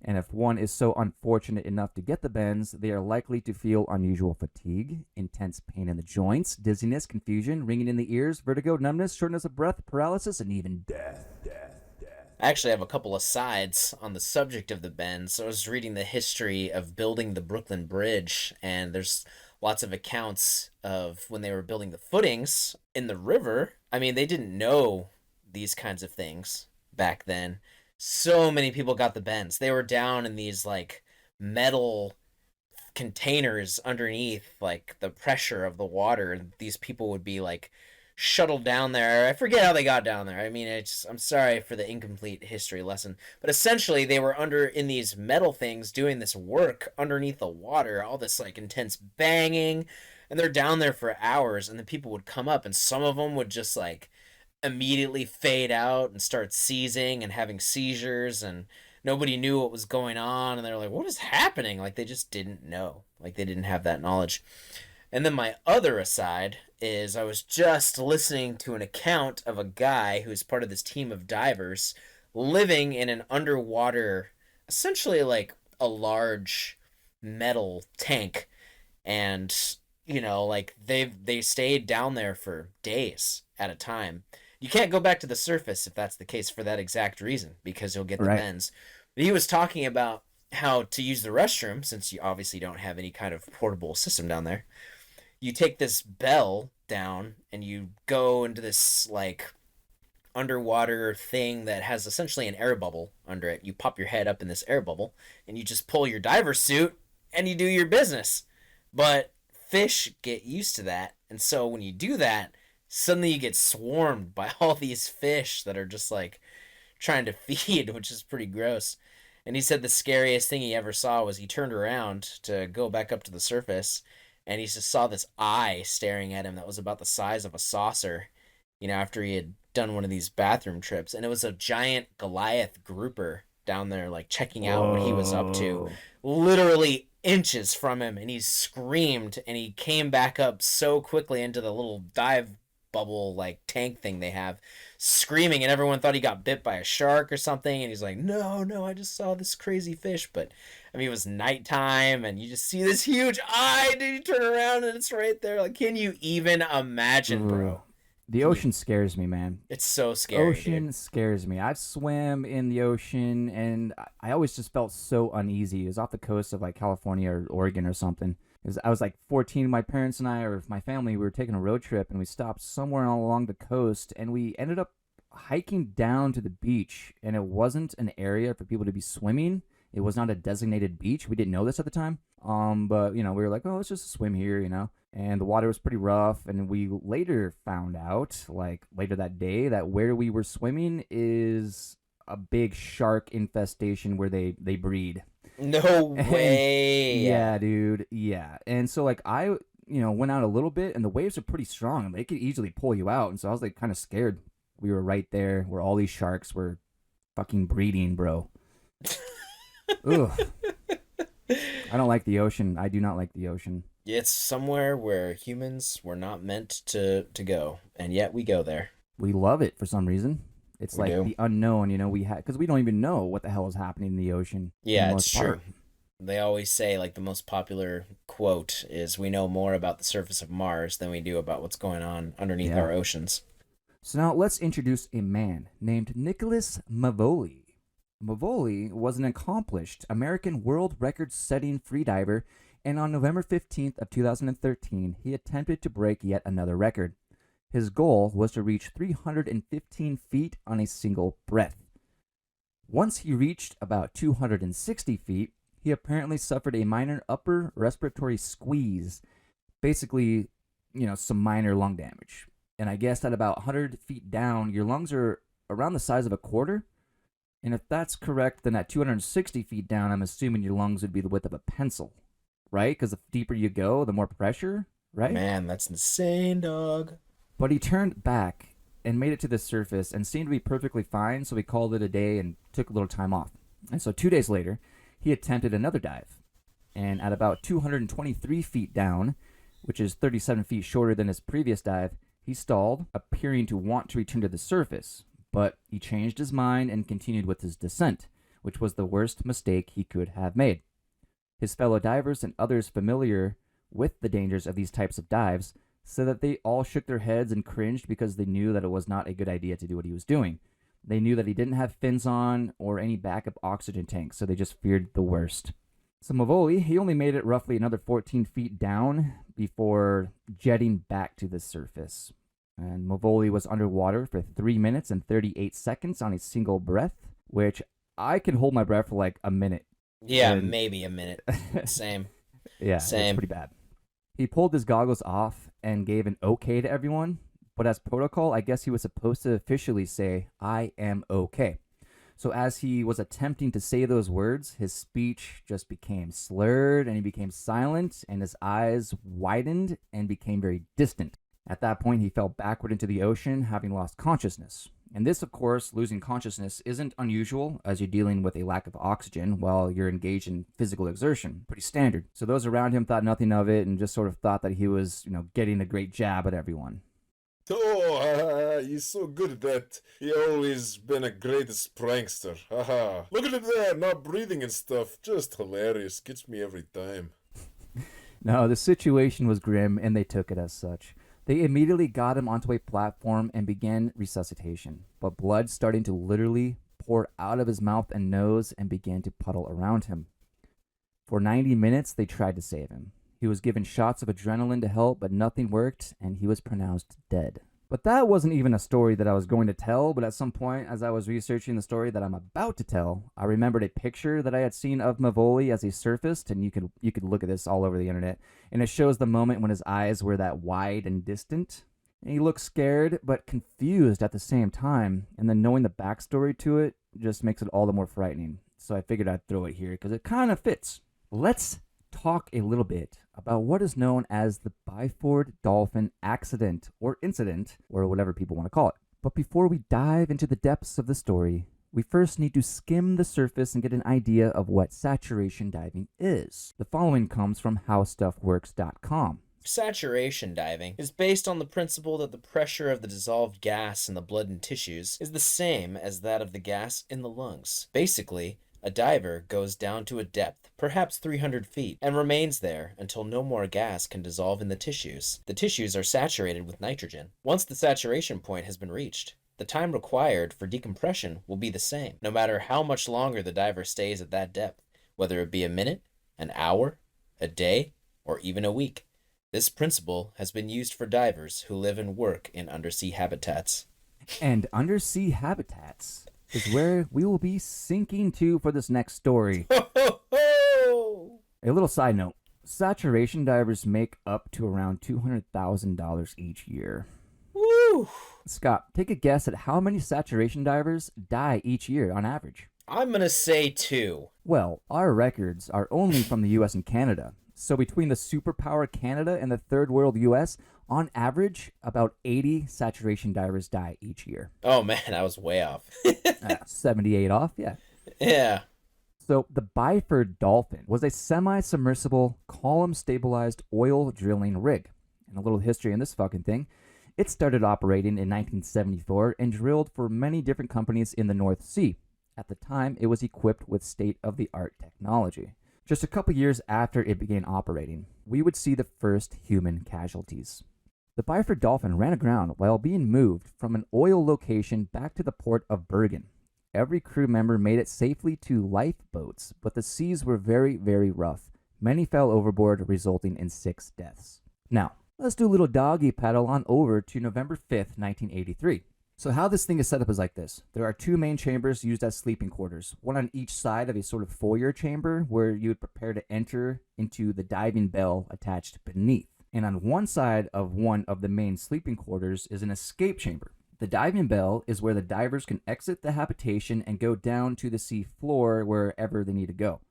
And if one is so unfortunate enough to get the bends, they are likely to feel unusual fatigue, intense pain in the joints, dizziness, confusion, ringing in the ears, vertigo, numbness, shortness of breath, paralysis, and even death. I actually have a couple of sides on the subject of the bends. I was reading the history of building the Brooklyn Bridge, and there's lots of accounts of when they were building the footings in the river. I mean, they didn't know these kinds of things back then. So many people got the bends. They were down in these like metal containers underneath like the pressure of the water, and these people would be like shuttled down there. I forget how they got down there. I mean, I'm sorry for the incomplete history lesson, but essentially they were under in these metal things doing this work underneath the water, all this like intense banging, and they're down there for hours, and the people would come up, and some of them would just like immediately fade out and start seizing and having seizures, and nobody knew what was going on, and they were like, what is happening? Like they just didn't know. Like they didn't have that knowledge. And then my other aside is I was just listening to an account of a guy who's part of this team of divers living in an underwater, essentially like a large metal tank, and like they stayed down there for days at a time. You can't go back to the surface if that's the case for that exact reason, because you'll get the bends. But he was talking about how to use the restroom, since you obviously don't have any kind of portable system down there. You take this bell down and you go into this like underwater thing that has essentially an air bubble under it. You pop your head up in this air bubble and you just pull your diver suit and you do your business. But fish get used to that, and so when you do that, suddenly you get swarmed by all these fish that are just like trying to feed, which is pretty gross. And he said the scariest thing he ever saw was he turned around to go back up to the surface, and he just saw this eye staring at him that was about the size of a saucer, after he had done one of these bathroom trips. And it was a giant Goliath grouper down there, like checking out what he was up to, literally inches from him. And he screamed, and he came back up so quickly into the little dive bubble like tank thing they have, screaming, and everyone thought he got bit by a shark or something, and he's like, no, I just saw this crazy fish. But I mean, it was nighttime, and you just see this huge eye, dude. You turn around and it's right there. Like, can you even imagine, bro? The ocean scares me, man. It's so scary. Ocean scares me. I've swam in the ocean, and I always just felt so uneasy. It was off the coast of like California or Oregon or something. I was like 14, my parents and I, or my family, we were taking a road trip, and we stopped somewhere along the coast, and we ended up hiking down to the beach, and it wasn't an area for people to be swimming. It was not a designated beach. We didn't know this at the time. But, we were like, oh, let's just swim here, and the water was pretty rough, and we later found out, like later that day, that where we were swimming is a big shark infestation where they breed. No way. Yeah, dude. Yeah. And so like I, went out a little bit, and the waves are pretty strong, and they could easily pull you out. And so I was like kind of scared. We were right there where all these sharks were fucking breeding, bro. Ugh. I don't like the ocean. I do not like the ocean. It's somewhere where humans were not meant to go, and yet we go there. We love it for some reason. It's we like do. The unknown, because we don't even know what the hell is happening in the ocean. Yeah, it's true. They always say, like, the most popular quote is, we know more about the surface of Mars than we do about what's going on underneath our oceans. So now let's introduce a man named Nicholas Mevoli. Mevoli was an accomplished American world record-setting freediver, and on November 15th of 2013, he attempted to break yet another record. His goal was to reach 315 feet on a single breath. Once he reached about 260 feet, he apparently suffered a minor upper respiratory squeeze, basically, some minor lung damage. And I guess at about 100 feet down, your lungs are around the size of a quarter. And if that's correct, then at 260 feet down, I'm assuming your lungs would be the width of a pencil, right? Because the deeper you go, the more pressure, right? Man, that's insane, dog. But he turned back and made it to the surface and seemed to be perfectly fine, so he called it a day and took a little time off. And so 2 days later, he attempted another dive. And at about 223 feet down, which is 37 feet shorter than his previous dive, he stalled, appearing to want to return to the surface. But he changed his mind and continued with his descent, which was the worst mistake he could have made. His fellow divers and others familiar with the dangers of these types of dives said that they all shook their heads and cringed because they knew that it was not a good idea to do what he was doing. They knew that he didn't have fins on or any backup oxygen tanks, so they just feared the worst. So Mevoli, he only made it roughly another 14 feet down before jetting back to the surface. And Mevoli was underwater for 3 minutes and 38 seconds on a single breath, which I can hold my breath for like a minute. Yeah, maybe a minute. Same. Yeah, Same. It's pretty bad. He pulled his goggles off and gave an okay to everyone, but as protocol, I guess he was supposed to officially say, "I am okay." So as he was attempting to say those words, his speech just became slurred and he became silent and his eyes widened and became very distant. At that point, he fell backward into the ocean, having lost consciousness. And this, of course, losing consciousness isn't unusual as you're dealing with a lack of oxygen while you're engaged in physical exertion. Pretty standard. So those around him thought nothing of it and just sort of thought that he was, getting a great jab at everyone. Oh, he's so good at that. He always been a greatest prankster. Haha. Look at him there, not breathing and stuff. Just hilarious. Gets me every time. No, the situation was grim and they took it as such. They immediately got him onto a platform and began resuscitation, but blood starting to literally pour out of his mouth and nose and began to puddle around him. For 90 minutes, they tried to save him. He was given shots of adrenaline to help, but nothing worked, and he was pronounced dead. But that wasn't even a story that I was going to tell, but at some point, as I was researching the story that I'm about to tell, I remembered a picture that I had seen of Mevoli as he surfaced, and you could look at this all over the internet, and it shows the moment when his eyes were that wide and distant. And he looked scared, but confused at the same time, and then knowing the backstory to it just makes it all the more frightening. So I figured I'd throw it here, because it kind of fits. Let's talk a little bit about what is known as the Byford Dolphin accident or incident, or whatever people want to call it. But before we dive into the depths of the story, we first need to skim the surface and get an idea of what saturation diving is. The following comes from howstuffworks.com. Saturation diving is based on the principle that the pressure of the dissolved gas in the blood and tissues is the same as that of the gas in the lungs. Basically, a diver goes down to a depth, perhaps 300 feet, and remains there until no more gas can dissolve in the tissues. The tissues are saturated with nitrogen. Once the saturation point has been reached, the time required for decompression will be the same, no matter how much longer the diver stays at that depth, whether it be a minute, an hour, a day, or even a week. This principle has been used for divers who live and work in undersea habitats. And undersea habitats is where we will be sinking to for this next story. A little side note. Saturation divers make up to around $200,000 each year. Woo! Scott, take a guess at how many saturation divers die each year on average. I'm gonna say 2. Well, our records are only from the US and Canada. So between the superpower Canada and the third world US, on average, about 80 saturation divers die each year. Oh man, I was way off. 78 off, yeah. Yeah. So the Byford Dolphin was a semi-submersible, column-stabilized oil drilling rig. And a little history on this fucking thing. It started operating in 1974 and drilled for many different companies in the North Sea. At the time, it was equipped with state-of-the-art technology. Just a couple years after it began operating, we would see the first human casualties. The Byford Dolphin ran aground while being moved from an oil location back to the port of Bergen. Every crew member made it safely to lifeboats, but the seas were very, very rough. Many fell overboard, resulting in 6 deaths. Now, let's do a little doggy paddle on over to November 5th, 1983. So how this thing is set up is like this. There are 2 main chambers used as sleeping quarters, one on each side of a sort of foyer chamber where you would prepare to enter into the diving bell attached beneath. And on one side of one of the main sleeping quarters is an escape chamber. The diving bell is where the divers can exit the habitation and go down to the sea floor wherever they need to go.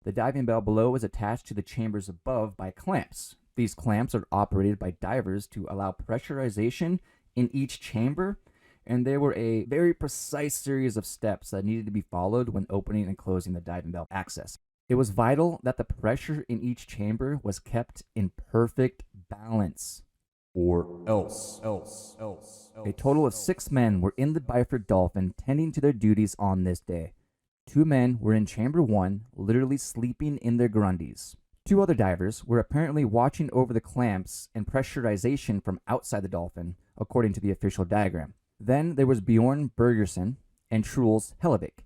The diving bell below is attached to the chambers above by clamps. These clamps are operated by divers to allow pressurization in each chamber, and there were a very precise series of steps that needed to be followed when opening and closing the diving bell access. It was vital that the pressure in each chamber was kept in perfect balance. Or else. A total of 6 men were in the Byford Dolphin tending to their duties on this day. 2 men were in Chamber 1, literally sleeping in their grundies. 2 other divers were apparently watching over the clamps and pressurization from outside the Dolphin, according to the official diagram. Then there was Bjorn Bergersen and Truls Hellevik.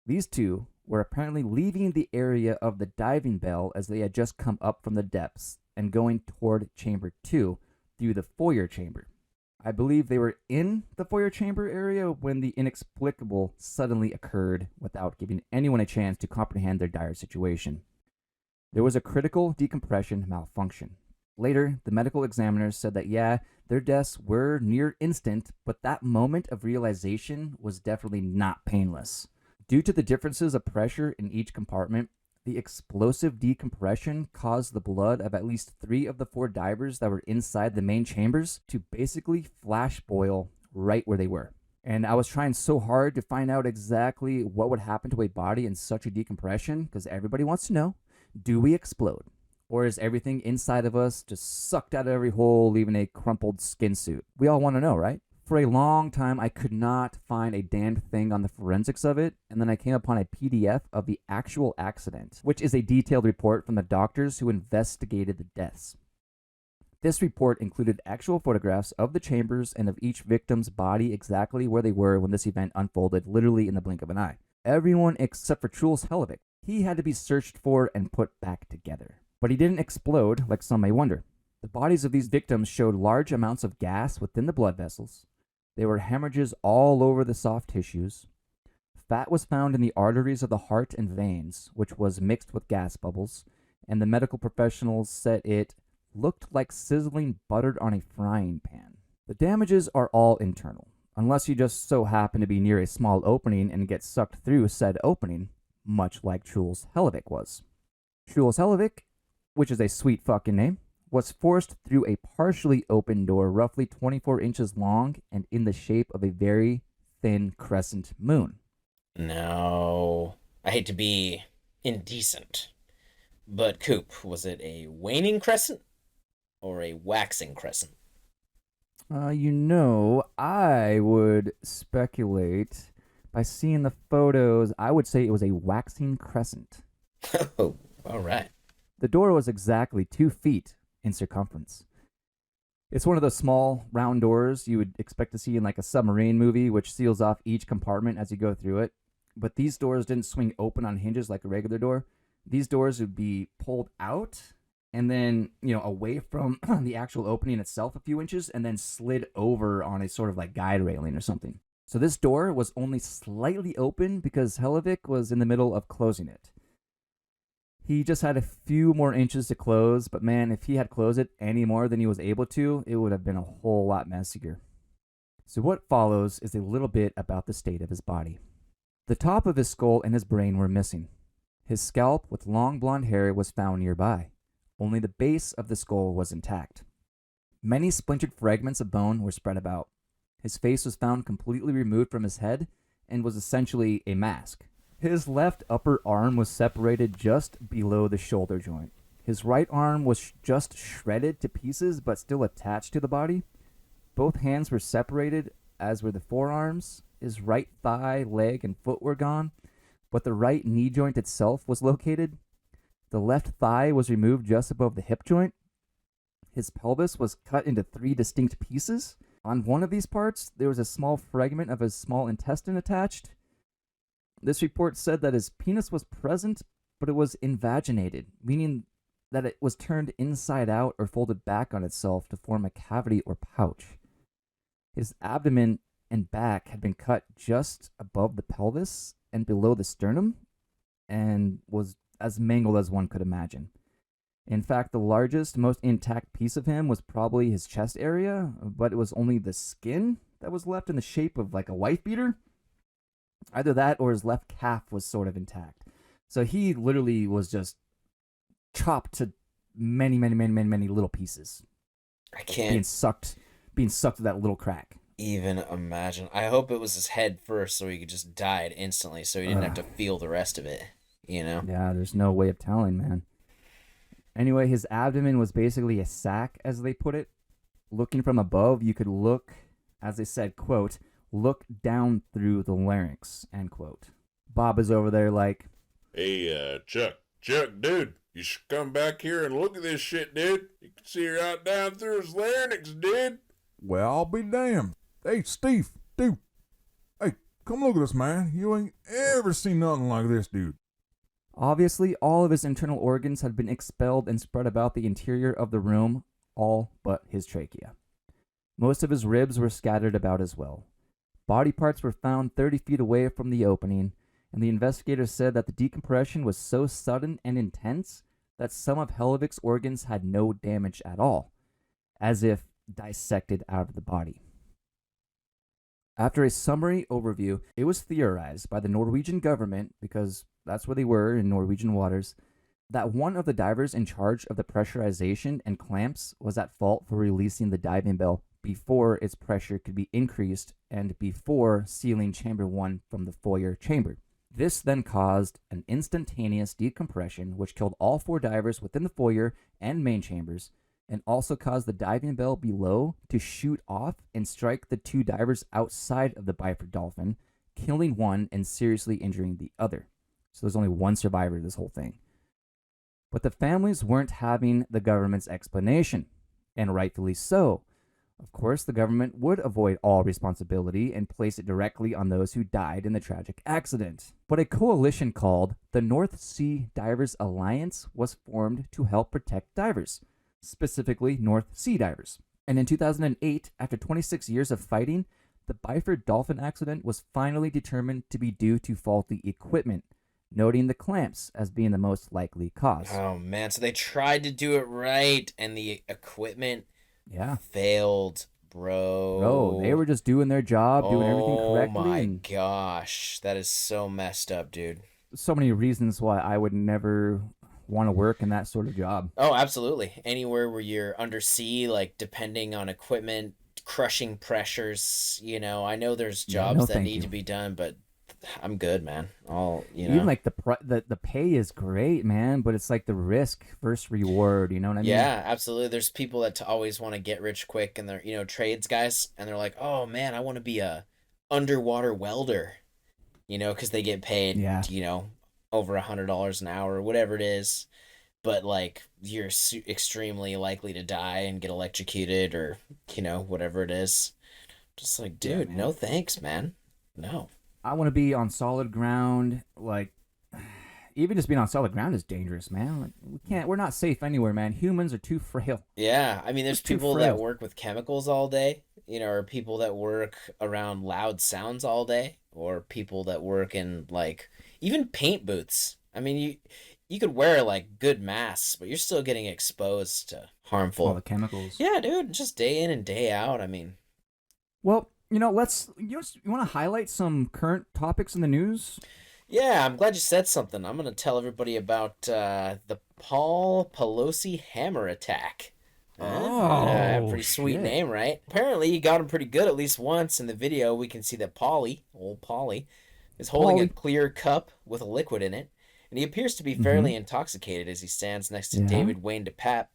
These 2 were apparently leaving the area of the diving bell as they had just come up from the depths and going toward Chamber 2 through the foyer chamber. I believe they were in the foyer chamber area when the inexplicable suddenly occurred without giving anyone a chance to comprehend their dire situation. There was a critical decompression malfunction. Later, the medical examiners said that their deaths were near instant, but that moment of realization was definitely not painless. Due to the differences of pressure in each compartment, the explosive decompression caused the blood of at least 3 of the 4 divers that were inside the main chambers to basically flash boil right where they were. And I was trying so hard to find out exactly what would happen to a body in such a decompression, because everybody wants to know, do we explode? Or is everything inside of us just sucked out of every hole, leaving a crumpled skin suit? We all want to know, right? For a long time, I could not find a damned thing on the forensics of it, and then I came upon a PDF of the actual accident, which is a detailed report from the doctors who investigated the deaths. This report included actual photographs of the chambers and of each victim's body exactly where they were when this event unfolded, literally in the blink of an eye. Everyone except for Truls Hellevik. He had to be searched for and put back together. But he didn't explode, like some may wonder. The bodies of these victims showed large amounts of gas within the blood vessels. There were hemorrhages all over the soft tissues. Fat was found in the arteries of the heart and veins, which was mixed with gas bubbles, and the medical professionals said it looked like sizzling butter on a frying pan. The damages are all internal, unless you just so happen to be near a small opening and get sucked through said opening, much like Truls Hellevik was. Truls Hellevik, which is a sweet fucking name, was forced through a partially open door roughly 24 inches long and in the shape of a very thin crescent moon. Now, I hate to be indecent, but Coop, was it a waning crescent or a waxing crescent? I would speculate by seeing the photos, I would say it was a waxing crescent. Oh, all right. The door was exactly 2 feet in circumference. It's one of those small, round doors you would expect to see in like a submarine movie, which seals off each compartment as you go through it. But these doors didn't swing open on hinges like a regular door. These doors would be pulled out and then, away from the actual opening itself a few inches and then slid over on a sort of like guide railing or something. So this door was only slightly open because Hellevik was in the middle of closing it. He just had a few more inches to close, but man, if he had closed it any more than he was able to, it would have been a whole lot messier. So what follows is a little bit about the state of his body. The top of his skull and his brain were missing. His scalp with long blonde hair was found nearby. Only the base of the skull was intact. Many splintered fragments of bone were spread about. His face was found completely removed from his head and was essentially a mask. His left upper arm was separated just below the shoulder joint. His right arm was just shredded to pieces but still attached to the body. Both hands were separated, as were the forearms. His right thigh, leg, and foot were gone, but the right knee joint itself was located. The left thigh was removed just above the hip joint. His pelvis was cut into 3 distinct pieces. On one of these parts, there was a small fragment of his small intestine attached. This report said that his penis was present, but it was invaginated, meaning that it was turned inside out or folded back on itself to form a cavity or pouch. His abdomen and back had been cut just above the pelvis and below the sternum, and was as mangled as one could imagine. In fact, the largest, most intact piece of him was probably his chest area, but it was only the skin that was left in the shape of like a wife beater. Either that or his left calf was sort of intact. So he literally was just chopped to many, many, many, many, many little pieces. I being can't sucked to that little crack. even imagine. I hope it was his head first so he could just die it instantly so he didn't have to feel the rest of it, you know? Yeah, there's no way of telling, man. Anyway, his abdomen was basically a sack, as they put it. Looking from above, you could look, as they said, quote, look down through the larynx, end quote. Bob is over there like, Hey, Chuck, dude, you should come back here and look at this shit, dude. You can see right down through his larynx, dude. Well, I'll be damned. Hey, Steve, dude. Hey, come look at this, man. You ain't ever seen nothing like this, dude. obviously, all of his internal organs had been expelled and spread about the interior of the room, all but his trachea. Most of his ribs were scattered about as well. Body parts were found 30 feet away from the opening, and the investigators said that the decompression was so sudden and intense that some of Hellevik's organs had no damage at all, as if dissected out of the body. After a summary overview, it was theorized by the Norwegian government, because that's where they were in Norwegian waters, that one of the divers in charge of the pressurization and clamps was at fault for releasing the diving bell before its pressure could be increased and before sealing chamber 1 from the foyer chamber. This then caused an instantaneous decompression, which killed all 4 divers within the foyer and main chambers, and also caused the diving bell below to shoot off and strike the 2 divers outside of the Byford Dolphin, killing one and seriously injuring the other. So there's only one survivor of this whole thing. But the families weren't having the government's explanation, and rightfully so. Of course, the government would avoid all responsibility and place it directly on those who died in the tragic accident. But a coalition called the North Sea Divers Alliance was formed to help protect divers, specifically North Sea divers. And in 2008, after 26 years of fighting, the Byford Dolphin accident was finally determined to be due to faulty equipment, noting the clamps as being the most likely cause. Oh, man. So they tried to do it right, and the equipment failed, bro. Bro, they were just doing their job, doing everything correctly. Oh, my gosh. That is so messed up, dude. So many reasons why I would never want to work in that sort of job. Oh, absolutely. Anywhere where you're undersea, like, depending on equipment, crushing pressures, you know. I know there's jobs that need to be done, but I'm good, man. Even like the pay is great, man, but it's like the risk versus reward. You know what I mean? Yeah, absolutely. There's people that always want to get rich quick, and they're trades guys, and they're like, oh man, I want to be a underwater welder, because they get paid, over $100 an hour or whatever it is. But like you're extremely likely to die and get electrocuted or whatever it is. Just like, dude, no thanks, man. No. I want to be on solid ground. Like, even just being on solid ground is dangerous, man. Like, we're not safe anywhere, man. Humans are too frail. Yeah, I mean, there's people that work with chemicals all day, or people that work around loud sounds all day, or people that work in, like, even paint booths. I mean, you could wear, like, good masks, but you're still getting exposed to harmful... all the chemicals. Yeah, dude, just day in and day out, I mean... Well... you want to highlight some current topics in the news? Yeah, I'm glad you said something. I'm going to tell everybody about the Paul Pelosi hammer attack. Pretty sweet name, right? Apparently, he got him pretty good at least once. In the video, we can see that old Paulie, is holding a clear cup with a liquid in it, and he appears to be fairly intoxicated as he stands next to David Wayne DePape,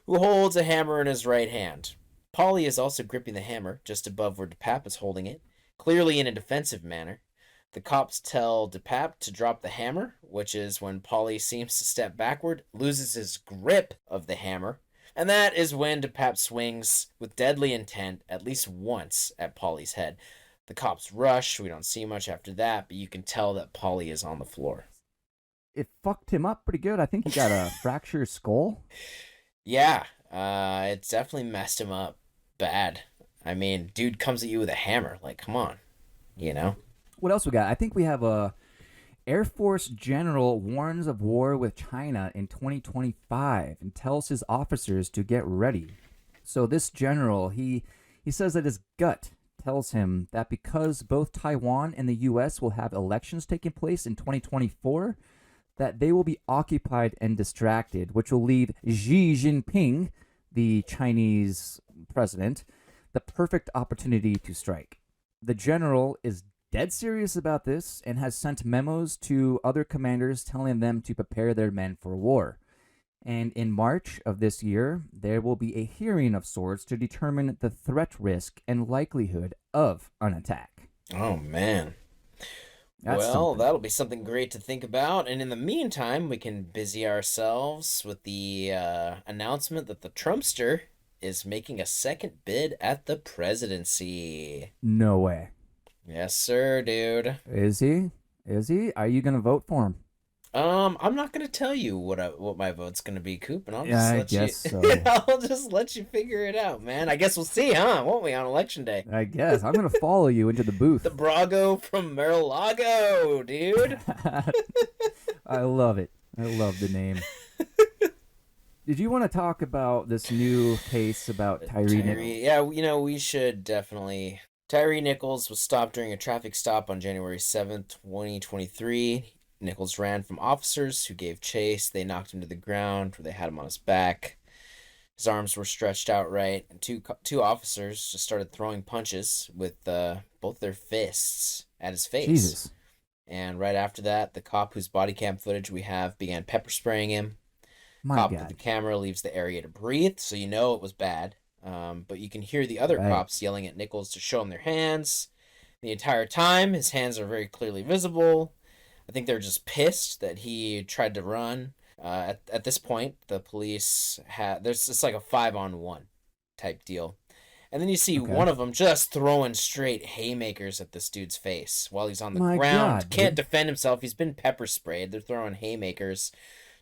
who holds a hammer in his right hand. Paulie is also gripping the hammer just above where DePape is holding it, clearly in a defensive manner. The cops tell DePape to drop the hammer, which is when Paulie seems to step backward, loses his grip of the hammer, and that is when DePape swings with deadly intent at least once at Paulie's head. The cops rush. We don't see much after that, but you can tell that Paulie is on the floor. It fucked him up pretty good. I think he got a fractured skull. Yeah, it definitely messed him up bad. I mean, dude comes at you with a hammer. Like, come on, What else we got? I think we have a Air Force general warns of war with China in 2025 and tells his officers to get ready. So this general, he says that his gut tells him that because both Taiwan and the U.S. will have elections taking place in 2024, that they will be occupied and distracted, which will leave Xi Jinping, the Chinese president, the perfect opportunity to strike. The general is dead serious about this and has sent memos to other commanders telling them to prepare their men for war. And in March of this year, there will be a hearing of sorts to determine the threat risk and likelihood of an attack. Oh, man. That's well, something. that'll be something great to think about. And in the meantime, we can busy ourselves with the announcement that the Trumpster is making a second bid at the presidency. No way. Yes, sir, dude. Is he? Is he? Are you going to vote for him? I'm not gonna tell you what my vote's gonna be, Coop, and I'll just so. I'll just let you figure it out, man. I guess we'll see, huh? Won't we, on election day? I guess. I'm going to follow you into the booth. The Brago from Mar-a-Lago, dude. I love it. I love the name. Did you want to talk about this new case about Tyree Nichols? Yeah, we should definitely. Tyree Nichols was stopped during a traffic stop on January 7th, 2023. Nichols ran from officers who gave chase. They knocked him to the ground where they had him on his back. His arms were stretched out right, and two officers just started throwing punches with both their fists at his face. Jesus. And right after that, the cop whose body cam footage we have began pepper spraying him. My Cop God. with the camera leaves the area to breathe, so you know it was bad. But you can hear the other Right. cops yelling at Nichols to show him their hands. The entire time, his hands are very clearly visible. I think they're just pissed that he tried to run. At this point, the police it's like a 5-on-1 type deal. And then you see Okay. one of them just throwing straight haymakers at this dude's face while he's on the My ground. God, Can't dude. defend himself. He's been pepper sprayed. They're throwing haymakers.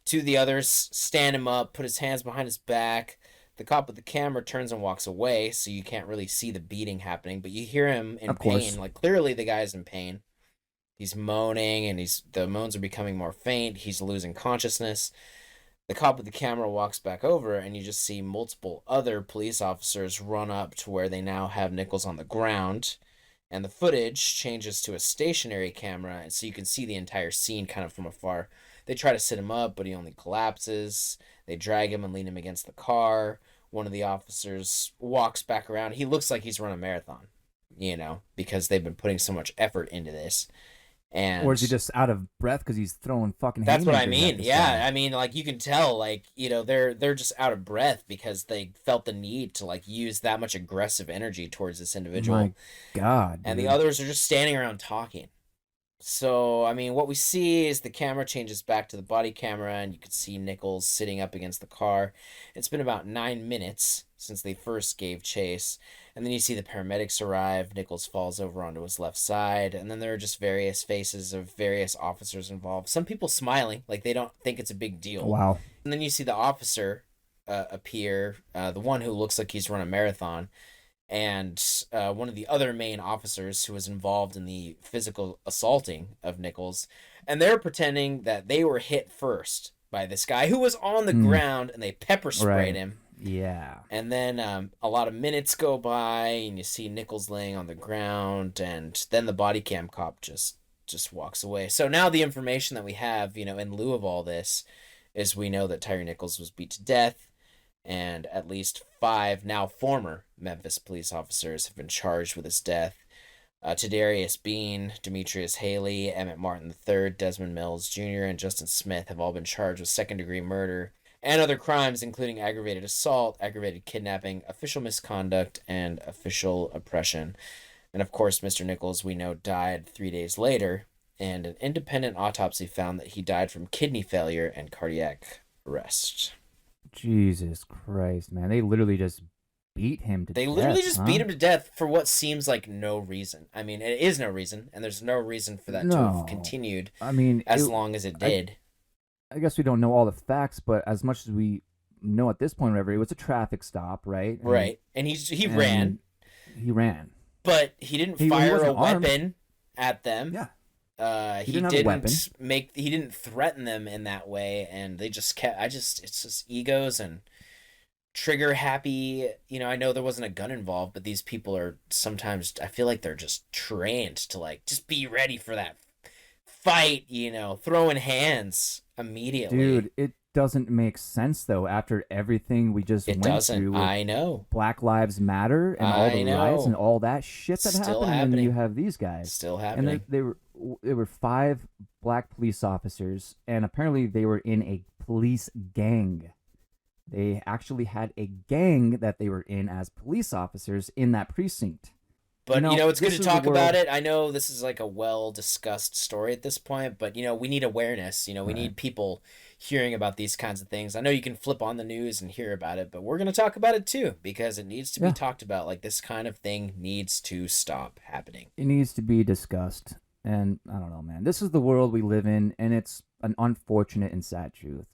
Two of the others stand him up, put his hands behind his back. The cop with the camera turns and walks away, so you can't really see the beating happening, but you hear him in Of course. pain. Like, clearly the guy's in pain. He's moaning, and the moans are becoming more faint. He's losing consciousness. The cop with the camera walks back over, and you just see multiple other police officers run up to where they now have Nichols on the ground. And the footage changes to a stationary camera, and so you can see the entire scene kind of from afar. They try to sit him up, but he only collapses. They drag him and lean him against the car. One of the officers walks back around. He looks like he's run a marathon, because they've been putting so much effort into this. And Or is he just out of breath because he's throwing fucking that's what I haymakers at mean. this Yeah, guy? I mean, like, you can tell, like, they're just out of breath because they felt the need to, like, use that much aggressive energy towards this individual. My God. And the dude. others are just standing around talking. So, I mean, what we see is the camera changes back to the body camera, and you can see Nichols sitting up against the car. It's been about 9 minutes since they first gave chase, and then you see the paramedics arrive. Nichols falls over onto his left side, and then there are just various faces of various officers involved. Some people smiling, like they don't think it's a big deal. Wow. And then you see the officer appear, the one who looks like he's run a marathon, and one of the other main officers who was involved in the physical assaulting of Nichols, and they're pretending that they were hit first by this guy who was on the ground, and they pepper sprayed Right. him. Yeah. And then a lot of minutes go by, and you see Nichols laying on the ground, and then the body cam cop just walks away. So now the information that we have, in lieu of all this, is we know that Tyree Nichols was beat to death, and at least 5 now former Memphis police officers have been charged with his death. Tadarius Bean, Demetrius Haley, Emmett Martin III, Desmond Mills Jr., and Justin Smith have all been charged with second-degree murder and other crimes, including aggravated assault, aggravated kidnapping, official misconduct, and official oppression. And of course, Mr. Nichols, we know, died 3 days later, and an independent autopsy found that he died from kidney failure and cardiac arrest. Jesus Christ, man. They literally just beat him to death. They literally just beat him to death for what seems like no reason. I mean, it is no reason, and there's no reason for that to have continued as long as it did. I guess we don't know all the facts, but as much as we know at this point, whatever, it was a traffic stop, right? Right. And he ran. He ran. But he didn't He fire a wasn't armed. weapon at them. Yeah. He didn't have a weapon. he didn't threaten them in that way, and they just kept it's just egos and trigger happy. I know there wasn't a gun involved, but these people are sometimes, I feel like they're just trained to, like, just be ready for that fight, throwing hands immediately. Dude, it doesn't make sense though after everything we just It went doesn't. through with I know. Black Lives Matter and all the I riots and know. all that shit that Still happened, and then you happening. have these guys. Still And happening. there were 5 black police officers, and apparently they were in a police gang. They actually had a gang that they were in as police officers in that precinct. But, it's good this to is the talk about world- it. I know this is like a well-discussed story at this point, but, we need awareness. We need people hearing about these kinds of things. I know you can flip on the news and hear about it, but we're going to talk about it too, because it needs to be talked about. Like, this kind of thing needs to stop happening. It needs to be discussed. And I don't know, man. This is the world we live in, and it's an unfortunate and sad truth.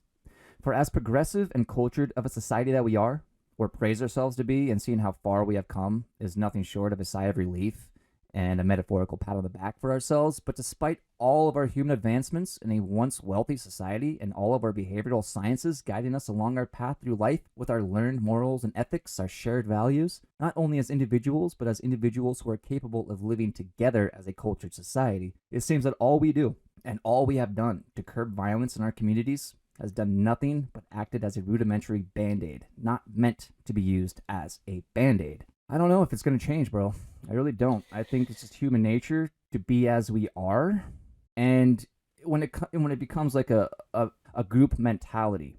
For as progressive and cultured of a society that we are, or praise ourselves to be, and seeing how far we have come is nothing short of a sigh of relief and a metaphorical pat on the back for ourselves. But despite all of our human advancements in a once wealthy society and all of our behavioral sciences guiding us along our path through life with our learned morals and ethics, our shared values, not only as individuals, but as individuals who are capable of living together as a cultured society, it seems that all we do and all we have done to curb violence in our communities has done nothing but acted as a rudimentary band-aid, not meant to be used as a band-aid. I don't know if it's going to change, bro. I really don't. I think it's just human nature to be as we are. And when it becomes like a group mentality,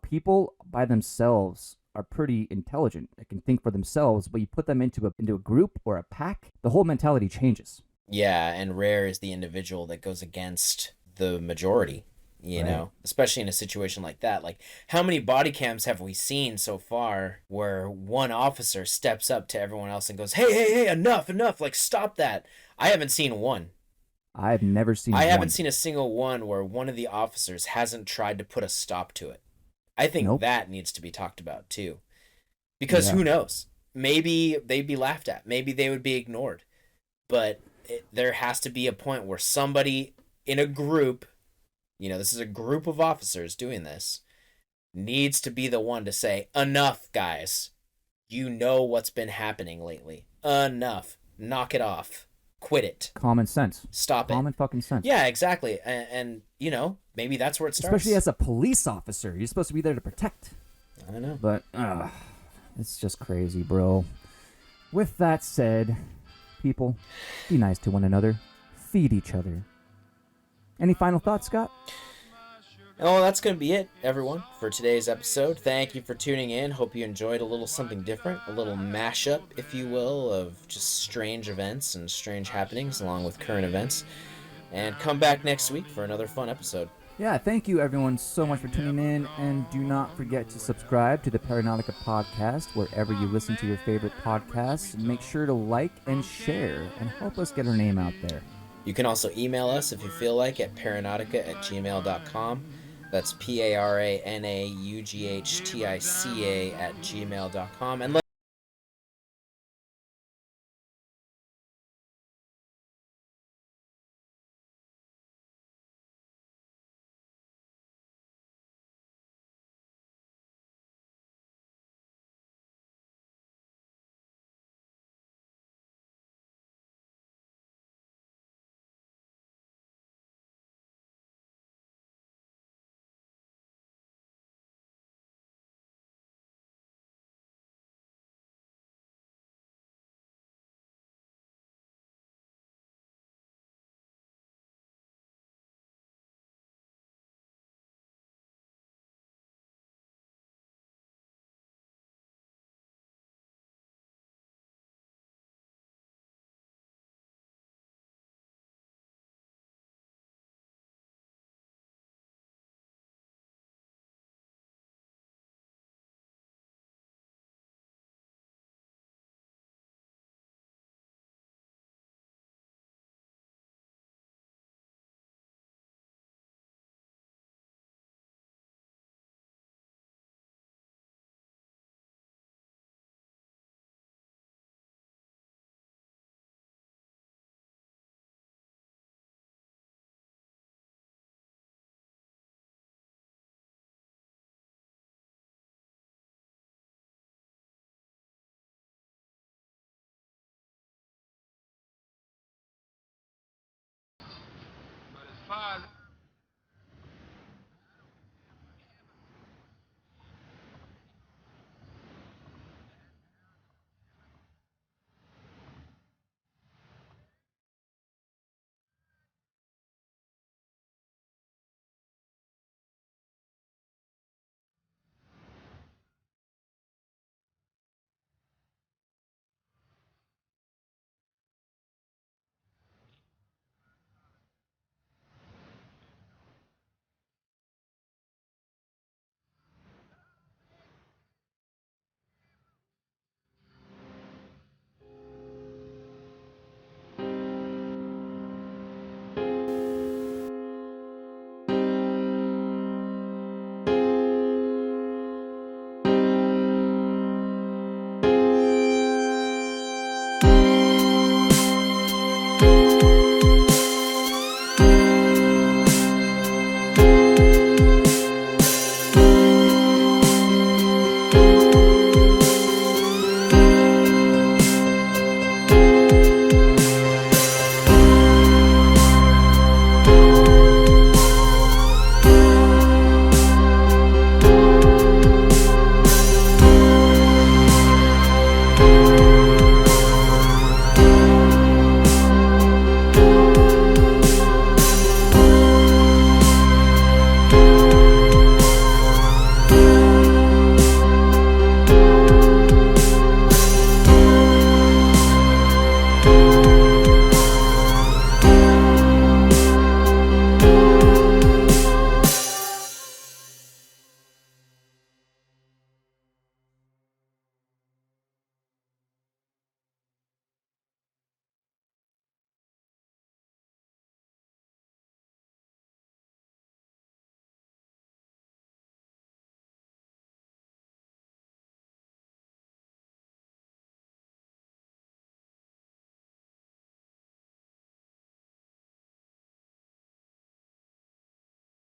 people by themselves are pretty intelligent. They can think for themselves, but you put them into a group or a pack, the whole mentality changes. Yeah, and rare is the individual that goes against the majority. Especially in a situation like that. Like, how many body cams have we seen so far where one officer steps up to everyone else and goes, hey, enough, like, stop that? I haven't seen one. I've never seen I one. haven't seen a single one where one of the officers hasn't tried to put a stop to it. I think that needs to be talked about too. Because who knows? Maybe they'd be laughed at. Maybe they would be ignored. But there has to be a point where somebody in a group, this is a group of officers doing this, needs to be the one to say, enough, guys. You know what's been happening lately. Enough. Knock it off. Quit it. Common sense. Stop it. Common fucking sense. Yeah, exactly. And maybe that's where it starts. Especially as a police officer. You're supposed to be there to protect. I know. But, it's just crazy, bro. With that said, people, be nice to one another. Feed each other. Any final thoughts, Scott? Oh, that's going to be it, everyone, for today's episode. Thank you for tuning in. Hope you enjoyed a little something different, a little mashup, if you will, of just strange events and strange happenings along with current events. And come back next week for another fun episode. Yeah, thank you everyone so much for tuning in, and do not forget to subscribe to the Paranautica podcast wherever you listen to your favorite podcasts, and make sure to like and share and help us get our name out there. You can also email us if you feel like at paranautica@gmail.com. That's paranaughtica@gmail.com. And God.